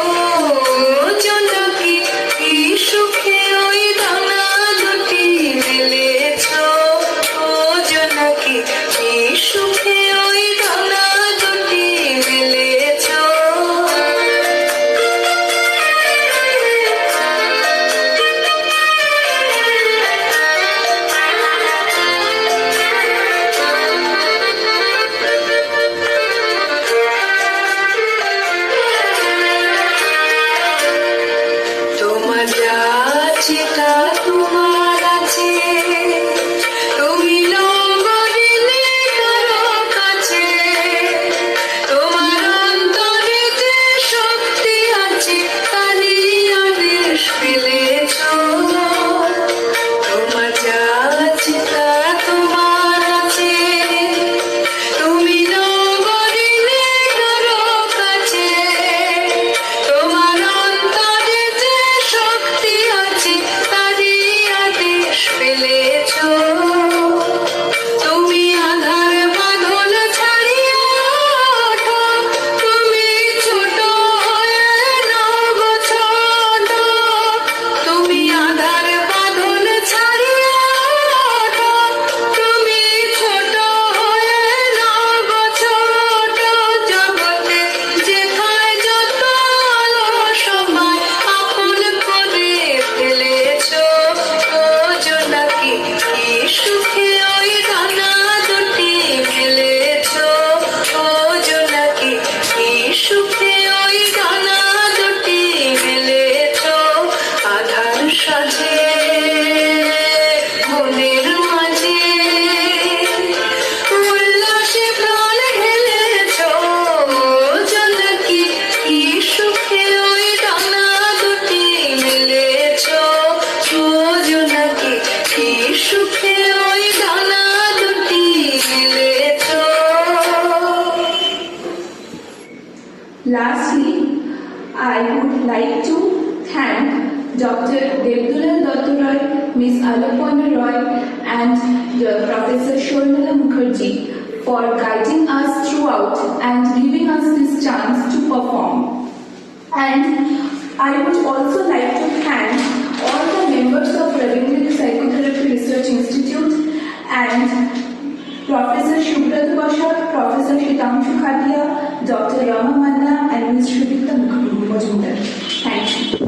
জোনাকি কি সুখে ওই ডানা দুটি মেলেছো, ও জোনাকি কি সুখে ওই ডানা দুটি মেলেছো। তোমার যা আছে তা তোমার আছে, তুমি লঙ্ঘনে কারো কাছে, তোমার অন্তরে যে শক্তি আছে তারই আদেশ পেলেছো। তোমার যা আছে তা তোমার আছে, তুমি লঙ্ঘনে কারো কাছে, তোমার অন্তরে যে শক্তি আছে তারই আদেশ পেলেছো। তুমি আধার বাঁধন ছাড়িয়ে ওঠো, তুমি ছোট হয়ে নব ছোট, তুমি আধার বাঁধন ছাড়িয়ে ওঠো, তুমি ছোট হয়ে নব ছোট। জগতে যেথায় যত আলো সময় আপন করে ফেলেছো, ও জোনাকি কি সুখে ওই ডানা দুটি মেলেছো, ও জোনাকি কি সুখে ওই ডানা দুটি মেলেছো, আধার সাজে মনের মাঝে উল্লাসে প্রাণ ঢেলেছো, জোনাকি কি সুখে ওই ডানা দুটি মেলেছো, ও জোনাকি কি সুখে ওই ডানা দুটি মেলেছো। Lastly, I would like to thank Dr. Devdulal Dutta Roy, Ms. Alapana Roy, and Professor Shormila Mukherjee for guiding us throughout and giving us this chance to perform. And I would also like to thank all the members of Ravindra Psychotherapy Research Institute and Professor Shubhrata Bashar, Professor Shitanshu Khatia, Dr. Rama Manna, and Ms. Shubhita Majumdar. Thank you.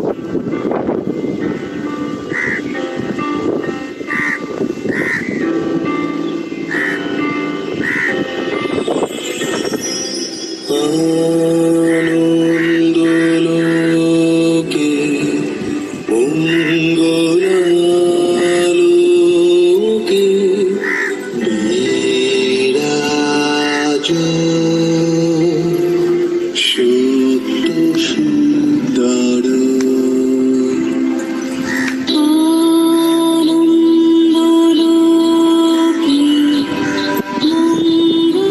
আনন্দলোকে মঙ্গলালোকে বিরাজ সত্য সুন্দর আনন্দলোকে মঙ্গলালোকে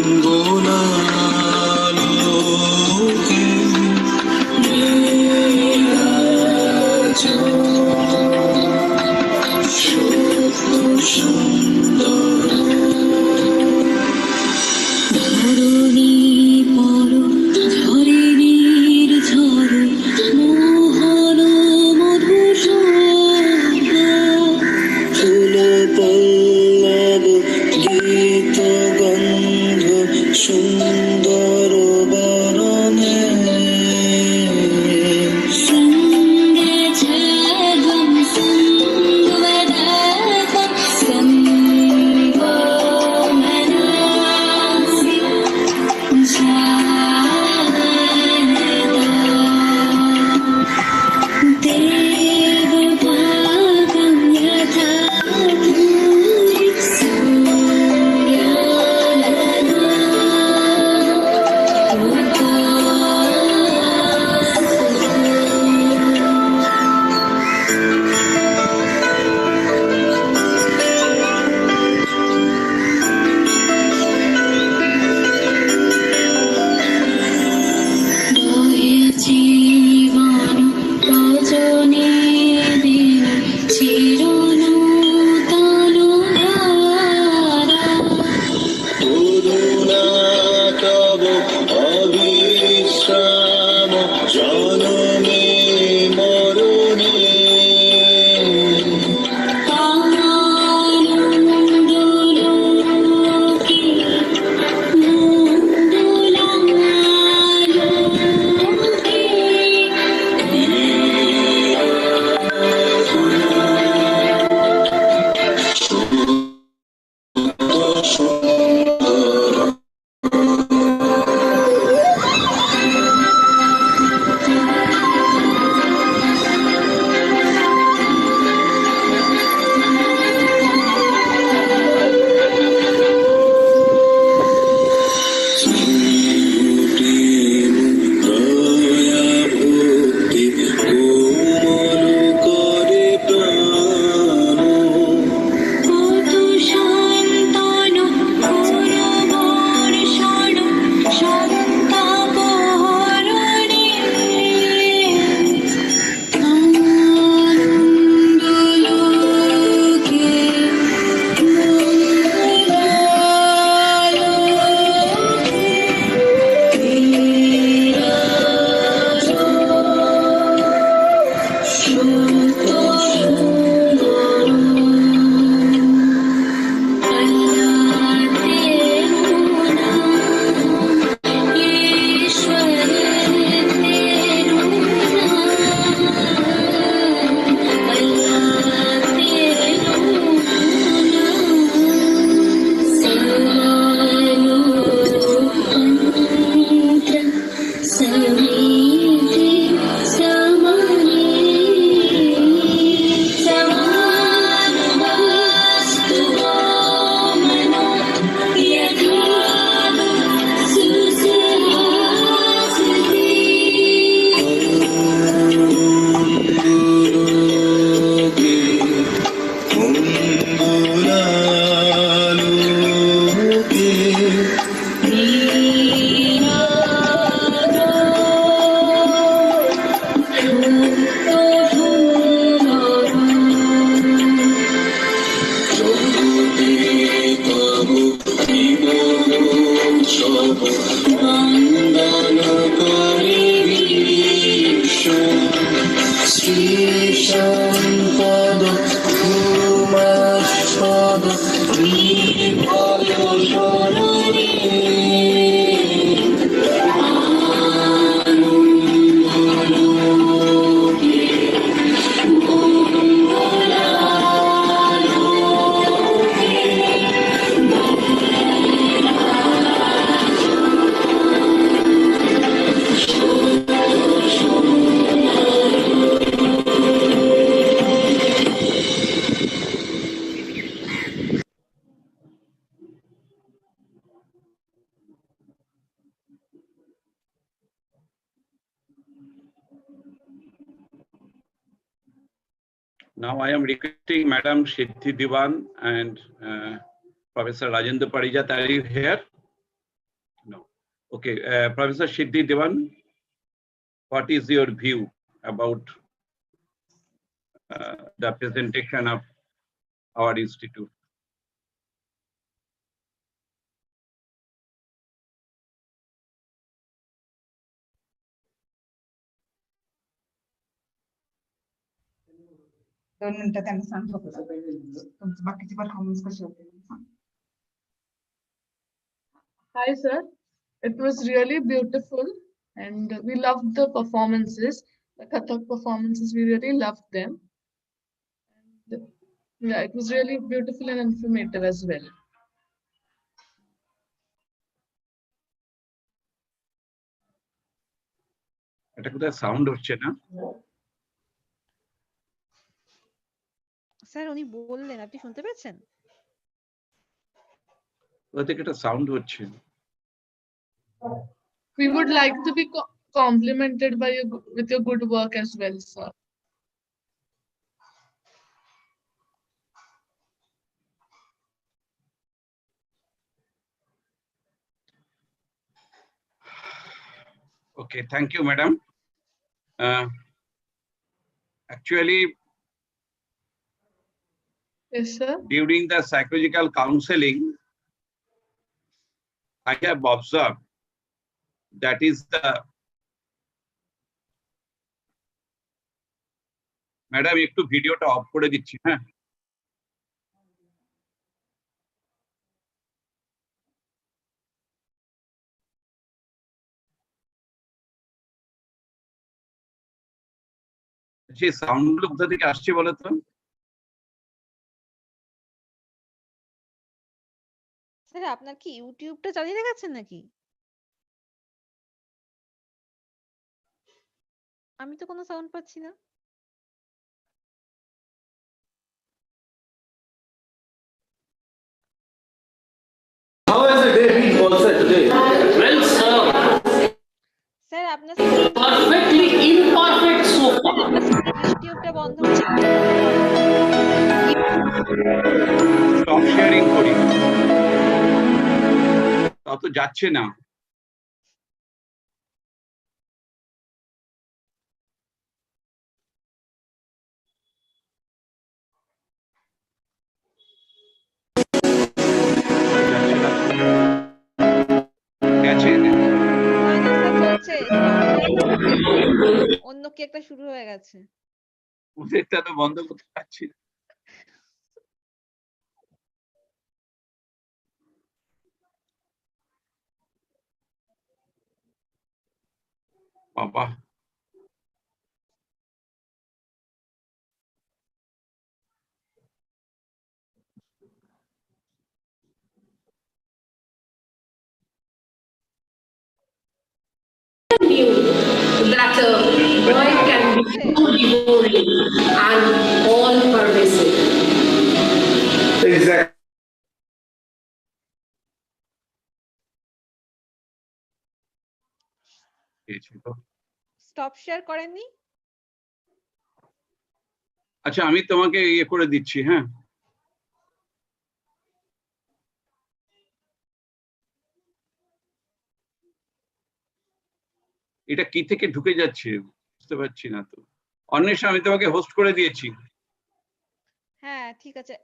মঙ্গলালোকে বিরাজ সত্য সুন্দর ধরণী পর ধরণীর ঝড় মোহন মধুসূদ ফুল পল্লব গীত গন্ধ সুন্দর বরণে সঙ্গে ঝগম সঙ্গবদাপম সঙ্গমনাসি দেবভাগম যথা ভূরি জীবন রজনী দিন চিরনূতন ধারা করুণা তব অবিশ্রাম জনমে মরণে আনন্দলোকে দয়া ভক্তি কোমল করে প্রাণ কত সন্তান করবর্ষণ সন্তাপ হরণে আনন্দলোকে Now I am requesting Madam Siddhi Diwan and Professor Rajendra Parijat. Are you here? Okay, Professor Siddhi Devan, what is your view about the presentation of our institute? दोन मिनिटं त्यांना सांग फक्त तुमची बाकीची परफॉर्मन्स कशी होते ते सांग. Hi, sir. It was really beautiful, and we loved the performances, the Kathak performances. We really loved them. And, yeah, it was really beautiful and informative as well. এটা কোথায় সাউন্ড হচ্ছে না? স্যার উনি বললেন, আপনি শুনতে পেয়েছেন? কোথা থেকে একটা সাউন্ড হচ্ছে? We would like to be complimented by you with your good work as well, sir. Okay, thank you, madam. Actually, Yes, sir. during the psychological counseling, I have observed that is the madam একটু ভিডিওটা of করে দিচ্ছি, হ্যাঁ? সেই sound গুলো কোথা থেকে আসছে বলো তো? স্যার আপনার কি ইউটিউবটা চালিয়ে রেখেছেন নাকি? আমি তো কোনো সাউন্ড পাচ্ছি না। How has the day been also today? Well, sir. Sir আপনার Perfectly imperfect so far. ইউটিউবটা বন্ধ করে স্টপ শেয়ারিং করি, তত যাচ্ছে না। গেছে চলছে, অন্য কি একটা শুরু হয়ে গেছে। ওদেরটা তো বন্ধ করতে পারছি না। বাবা, That a boy can be so devouring and all pervasive. Exactly. Stop share করেননি? আচ্ছা আমি তোমাকে ইয়ে করে দিচ্ছি, হ্যাঁ? এটা কি থেকে ঢুকে যাচ্ছে বুঝতে পারছি না তো। অন্বেষা, আমি তোমাকে হোস্ট করে দিয়েছি। হ্যাঁ ঠিক আছে,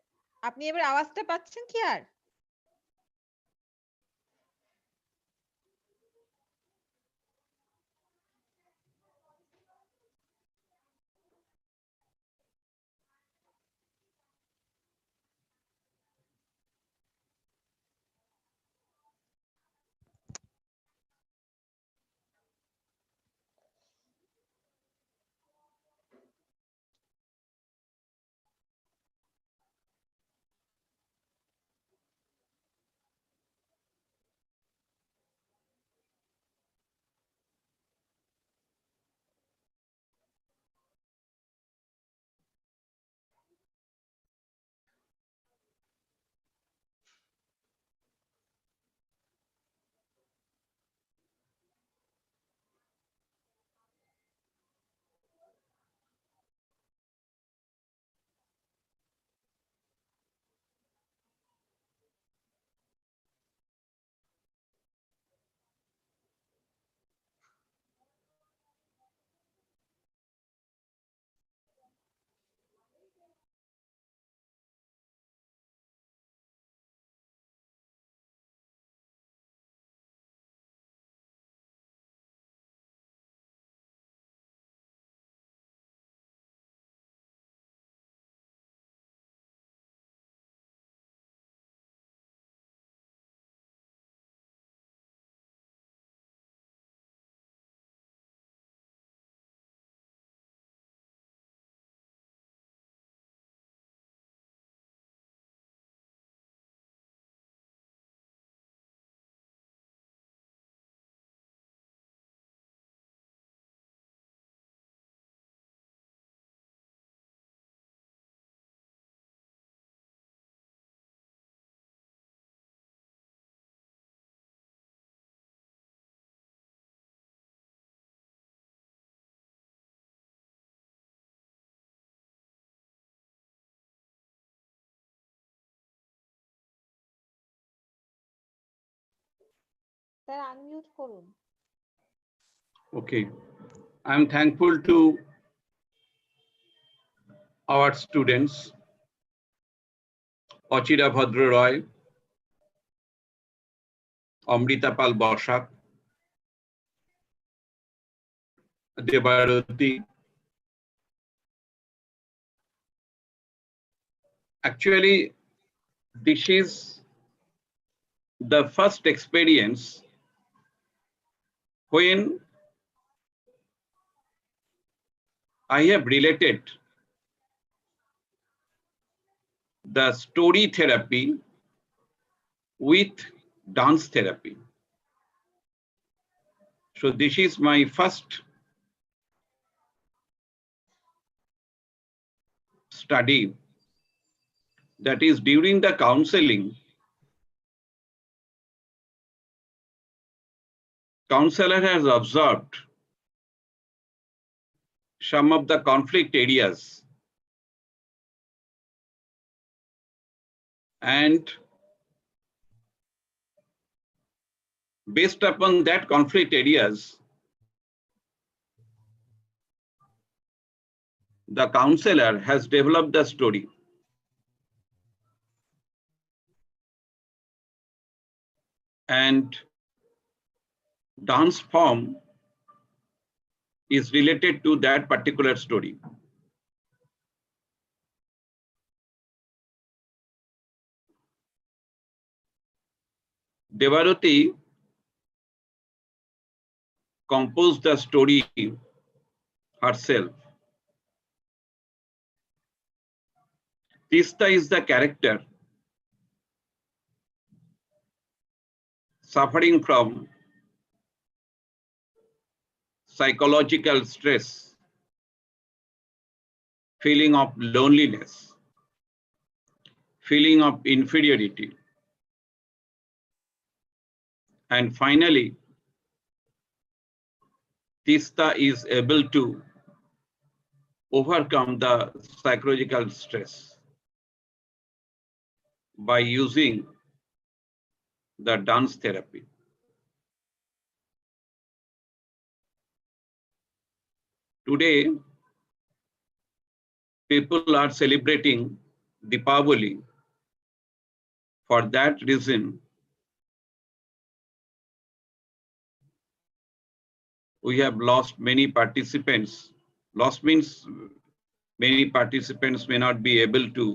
আপনি এবার আওয়াজটা পাচ্ছেন কি আর? স্যার আনমিউট করুন। Okay. I'm thankful to our students, Ochira Bhadra Roy, Amrita Pal Boshak, Debarati. Actually, this is the first experience when I have related the story therapy with dance therapy. So this is my first study, that is during the counseling. Counselor has observed some of the conflict areas, and based upon that conflict areas, the counselor has developed the story. And dance form is related to that particular story. Devarati composed the story herself. Tista is the character suffering from psychological stress, feeling of loneliness, feeling of inferiority. And finally, Tista is able to overcome the psychological stress by using the dance therapy. Today, people are celebrating Deepavali. For that reason, we have lost many participants. Lost means many participants may not be able to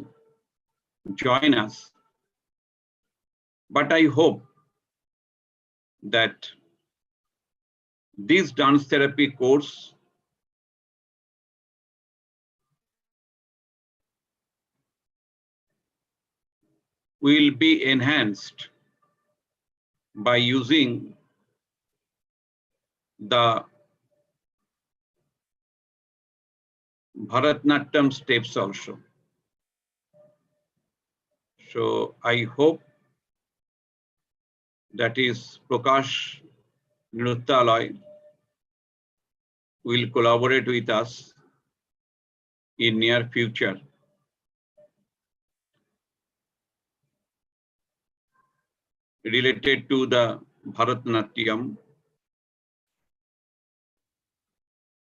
join us. But I hope that this dance therapy course will be enhanced by using the Bharat Nyatyam steps also. So I hope that is Prakash Nrutyalay will collaborate with us in near future. Related to the Bharat Nyatyam,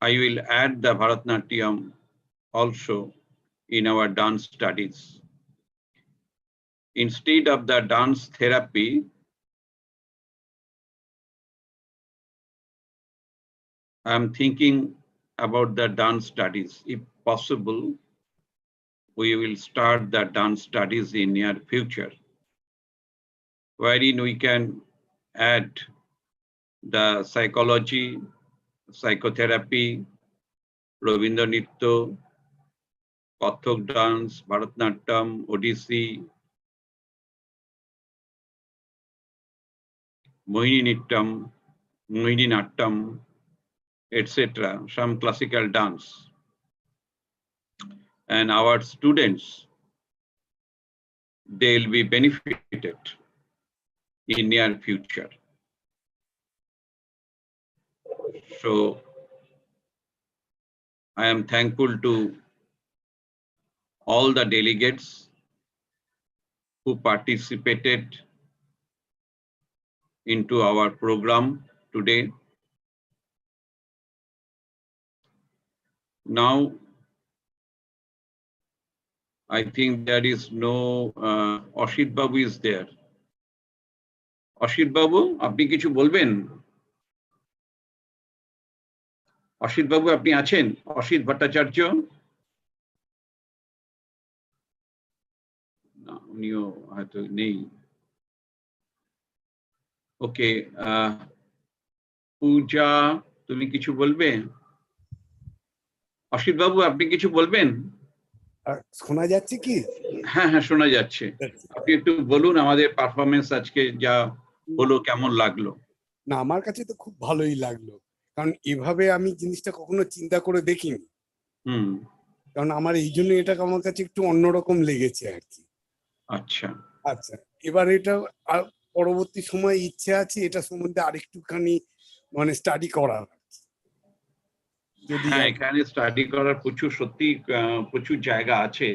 I will add the Bharat Nyatyam also in our dance studies. Instead of the dance therapy, I'm thinking about the dance studies. If possible, we will start the dance studies in near future, wherein we can add the psychology, psychotherapy, Rabindra Nitya, Kathak dance, Bharatanatyam, Odissi, Mohini Nattam, etc. Some classical dance. And our students, they'll be benefited in near future. So I am thankful to all the delegates who participated into our program today. Now, I think there is no Ashit Babu is there. Ashit Babu, আপনি কিছু বলবেন? অসিত বাবু আপনি আছেন? অসিত ভট্টাচার্য? না, উনিও হয়তো নেই। ওকে, পূজা তুমি কিছু বলবে? অসিত বাবু আপনি কিছু বলবেন? শোনা যাচ্ছে কি? হ্যাঁ হ্যাঁ শোনা যাচ্ছে। আপনি একটু বলুন আমাদের পারফরমেন্স আজকে যা হলো কেমন লাগলো? না, আমার কাছে তো খুব ভালোই লাগলো, কারণ এভাবে আমি জিনিসটা কখনো চিন্তা করে দেখিনি। কারণ আমার এই জন্য এটা আমার কাছে একটু অন্যরকম লেগেছে আর কি। আচ্ছা আচ্ছা, এবার এটা আর পরবর্তী সময় ইচ্ছে আছে এটা সম্বন্ধে আরেকটুখানি মানে স্টাডি করার। হ্যাঁ, এখানে স্টাডি করার প্রচুর সত্যি প্রচুর জায়গা আছে,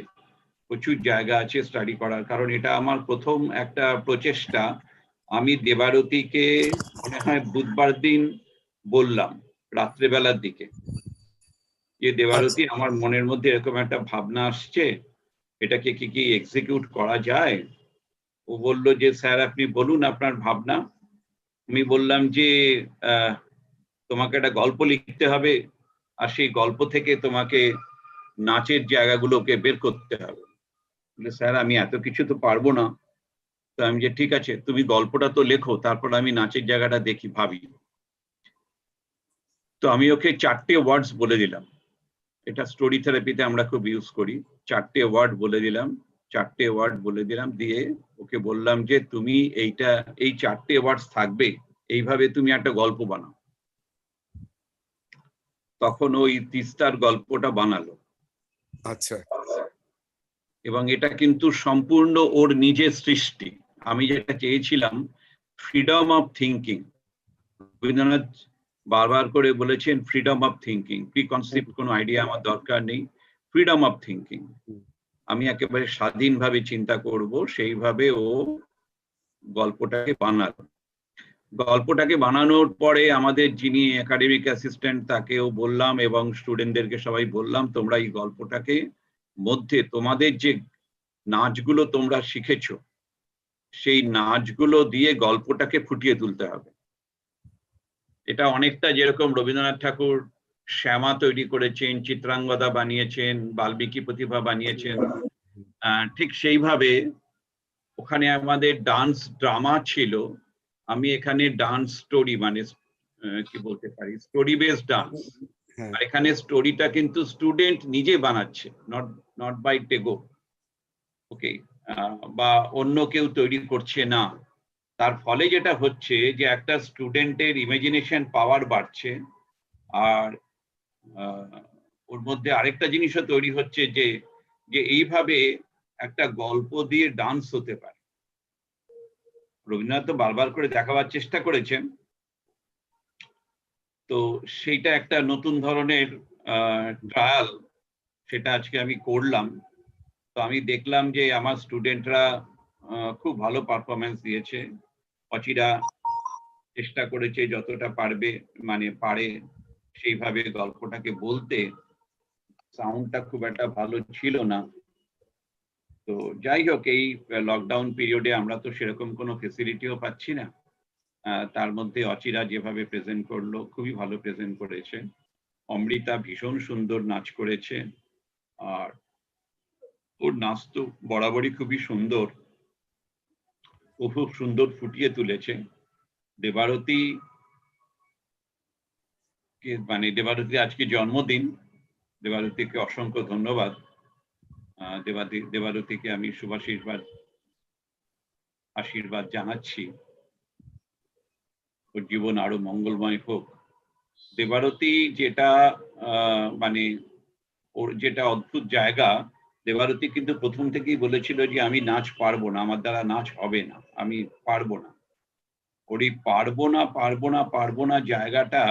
প্রচুর জায়গা আছে স্টাডি করার। কারণ এটা আমার প্রথম একটা প্রচেষ্টা। আমি দেবারতীকে মনে হয় বুধবার দিন বললাম রাত্রেবেলার দিকে যে দেবারতী আমার মনের মধ্যে এরকম একটা ভাবনা আসছে, এটাকে কি এক্সিকিউট করা যায়? ও বলল যে স্যার আপনি বলুন আপনার ভাবনা। আমি বললাম যে তোমাকে একটা গল্প লিখতে হবে, আর সেই গল্প থেকে তোমাকে নাচের জায়গাগুলোকে বের করতে হবে। স্যার আমি এত কিছু তো পারবো না। তো আমি যে ঠিক আছে তুমি গল্পটা তো লেখো, তারপর আমি নাচের জায়গাটা দেখি ভাবি। তো আমি ওকে 4টে ওয়ার্ডস বলে দিলাম, এটা স্টোরি থেরাপিতে আমরা খুব ইউজ করি। 4টে ওয়ার্ড বলে দিলাম, 4টে ওয়ার্ড বলে দিলাম, দিয়ে ওকে বললাম যে তুমি এই 4টে ওয়ার্ডস থাকবে, এইভাবে তুমি একটা গল্প বানাও। তখন ওই তিস্তার গল্পটা বানালো। আচ্ছা, এবং এটা কিন্তু সম্পূর্ণ ওর নিজের সৃষ্টি। আমি যেটা চেয়েছিলাম ফ্রিডম অফ থিঙ্কিং, রবীন্দ্রনাথ বারবার করে বলেছেন ফ্রিডম অফ থিঙ্কিং, প্রিকনসেপ্ট কোনো আইডিয়া আমার দরকার নেই, ফ্রিডম অফ থিঙ্কিং। আমি একেবারে স্বাধীনভাবে চিন্তা করব, সেইভাবে ও গল্পটাকে বানালো। গল্পটাকে বানানোর পরে আমাদের যিনি একাডেমিক অ্যাসিস্ট্যান্ট তাকেও বললাম এবং স্টুডেন্টদেরকে সবাই বললাম তোমরা এই গল্পটাকে মধ্যে তোমাদের যে নাচগুলো তোমরা শিখেছো সেই নাচগুলো দিয়ে গল্পটাকে ফুটিয়ে তুলতে হবে। এটা অনেকটা যেরকম রবীন্দ্রনাথ ঠাকুর শ্যামা তৈরি করেছেন, চিত্রাঙ্গদা বানিয়েছেন, বাল্মীকি প্রতিভা বানিয়েছেন, ঠিক সেইভাবে ওখানে আমাদের ডান্স ড্রামা ছিল, আমি এখানে ডান্স স্টোরি মানে কি বলতে পারি স্টোরি বেসড ডান্স। আর এখানে স্টোরিটা কিন্তু স্টুডেন্ট নিজে বানাচ্ছে, নট বাই টেগো, ওকে, বা অন্য কেউ তৈরি করছে না। তার ফলে যেটা হচ্ছে যে একটা স্টুডেন্টের ইমাজিনেশন পাওয়ার বাড়ছে, আর ওর মধ্যে আরেকটা জিনিসও তৈরি হচ্ছে যে এইভাবে একটা গল্প দিয়ে ডান্স হতে পারে। রবীন্দ্রনাথ তো বারবার করে দেখাবার চেষ্টা করেছেন, তো সেইটা একটা নতুন ধরনের ট্রায়াল, সেটা আজকে আমি করলাম। তো আমি দেখলাম যে আমার স্টুডেন্টরা খুব ভালো পারফরমেন্স দিয়েছে। অচিরা চেষ্টা করেছে যতটা পারবে মানে পারে সেইভাবে গল্পটাকে বলতে, সাউন্ডটা খুব একটা ভালো ছিল না। তো যাই হোক, এই লকডাউন পিরিয়ডে আমরা তো সেরকম কোনো ফেসিলিটিও পাচ্ছি না, তার মধ্যে অচিরা যেভাবে প্রেজেন্ট করলো খুবই ভালো প্রেজেন্ট করেছে। অমৃতা ভীষণ সুন্দর নাচ করেছে, আর ওর নাচ তো বরাবরই খুবই সুন্দর, ও খুব সুন্দর ফুটিয়ে তুলেছে। দেবারতী মানে দেবারতী আজকে জন্মদিন, দেবারতীকে অসংখ্য ধন্যবাদ। দেবারতীকে আমি আশীর্বাদ জানাচ্ছি, ওর জীবন আরো মঙ্গলময় হোক। দেবারতী যেটা মানে ওর যেটা অদ্ভুত জায়গা, দেবারতী কিন্তু প্রথম থেকেই বলেছিল যে আমি নাচ পারবো না, আমার দ্বারা নাচ হবে না, আমি পারবো না। ওর এই পারবো না জায়গাটা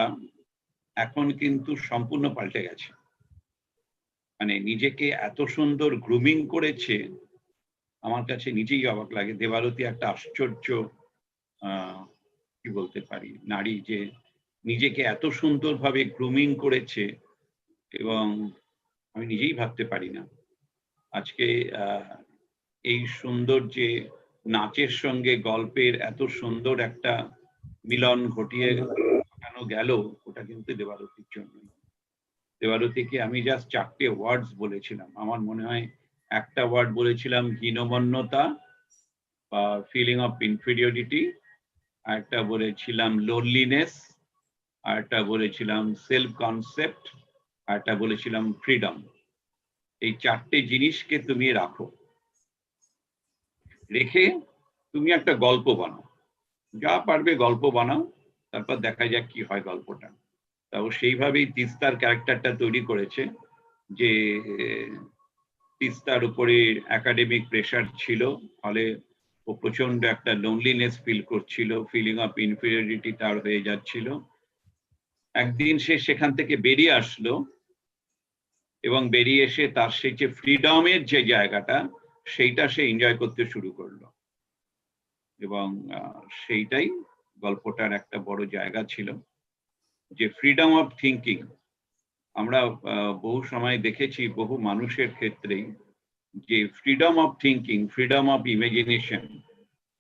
এখন কিন্তু সম্পূর্ণ পাল্টে গেছে। মানে নিজেকে এত সুন্দর গ্রুমিং করেছে, আমার কাছে নিজেই অবাক লাগে। দেবারতী একটা আশ্চর্য কি বলতে পারি, নারী যে নিজেকে এত সুন্দরভাবে গ্রুমিং করেছে এবং আমি নিজেই ভাবতে পারি না। আজকে এই সুন্দর যে নাচের সঙ্গে গল্পের এত সুন্দর একটা মিলন ঘটানো গেল, ওটা কিন্তু দেবারতীর জন্য। দেবারতীকে আমি জাস্ট 4টে ওয়ার্ডস বলেছিলাম। আমার মনে হয় একটা ওয়ার্ড বলেছিলাম হীনমন্যতা বা ফিলিং অফ ইনফিরিয়রিটি, আরেকটা বলেছিলাম লোনলিনেস, আরেকটা বলেছিলাম সেলফ কনসেপ্ট, আরেকটা বলেছিলাম ফ্রিডম। এই 4টে জিনিসকে তুমি রেখে তুমি একটা গল্প বানাও, যা পারবে গল্প বানাও, তারপর দেখা যাক কি হয় গল্পটা। তাও সেইভাবেই তিস্তার ক্যারেক্টারটা তৈরি করেছে, যে তিস্তার উপরে একাডেমিক প্রেশার ছিল, ফলে ও প্রচন্ড একটা লোনলিনেস ফিল করছিল, ফিলিং অফ ইনফিরিয়রিটি তার হয়ে যাচ্ছিল। একদিন সে সেখান থেকে বেরিয়ে আসলো এবং বেরিয়ে এসে তার সেই যে ফ্রিডমের যে জায়গাটা, সেইটা সে এনজয় করতে শুরু করলো এবং সেইটাই গল্পটার একটা বড় জায়গা ছিল, যে ফ্রিডম অফ থিঙ্কিং। আমরা বহু সময় দেখেছি বহু মানুষের ক্ষেত্রেই যে freedom of thinking, freedom of imagination,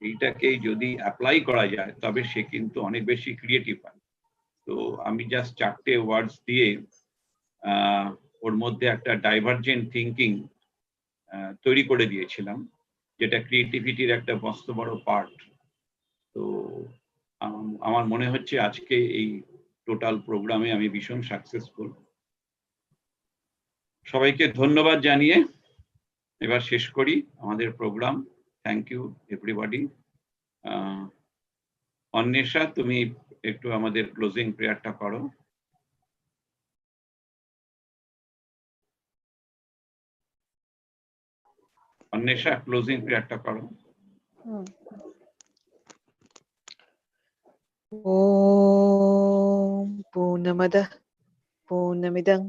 এইটাকে যদি অ্যাপ্লাই করা যায় তবে সে কিন্তু অনেক বেশি ক্রিয়েটিভ হয়। তো আমি জাস্ট 4টে ওয়ার্ডস দিয়ে ওর মধ্যে একটা ডাইভার্জেন্ট থিঙ্কিং তৈরি করে দিয়েছিলাম, যেটা ক্রিয়েটিভিটির একটা মস্ত বড় পার্ট। তো আমার মনে হচ্ছে আজকে এই টোটাল প্রোগ্রামে আমি ভীষণ সাকসেসফুল। সবাইকে ধন্যবাদ জানিয়ে এবার শেষ করি আমাদের programme. Thank you everybody. Anwesha, তুমি একটু আমাদের ক্লোজিং প্রেয়ারটা করো। অন্বেষা, ক্লোজিং প্রেয়ারটা করো। ওম পূর্ণমদঃ পূর্ণমিদং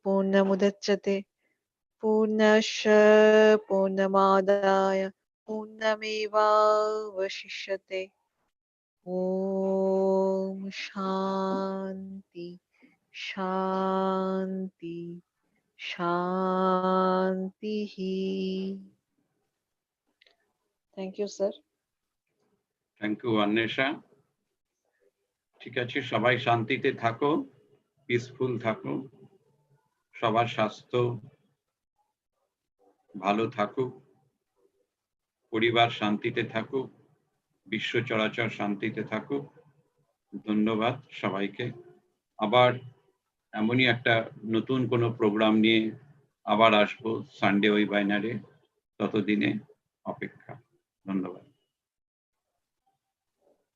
পূর্ণমুদচ্যতে পূর্ণস্য পূর্ণমাদায় পূর্ণমেবাবশিষ্যতে। ওম শান্তি শান্তি শান্তি। Thank you sir. Thank you Anwesha. ঠিক আছে, সবাই শান্তিতে থাকো, পিসফুল থাকো, সবার স্বাস্থ্য ভালো থাকুক, পরিবার শান্তিতে থাকুক, বিশ্ব চরাচর শান্তিতে থাকুক। ধন্যবাদ সবাইকে। আবার এমনই একটা নতুন কোনো প্রোগ্রাম নিয়ে আবার আসবো সানডে ওই বাইনারে। ততদিনে অপেক্ষা। ধন্যবাদ।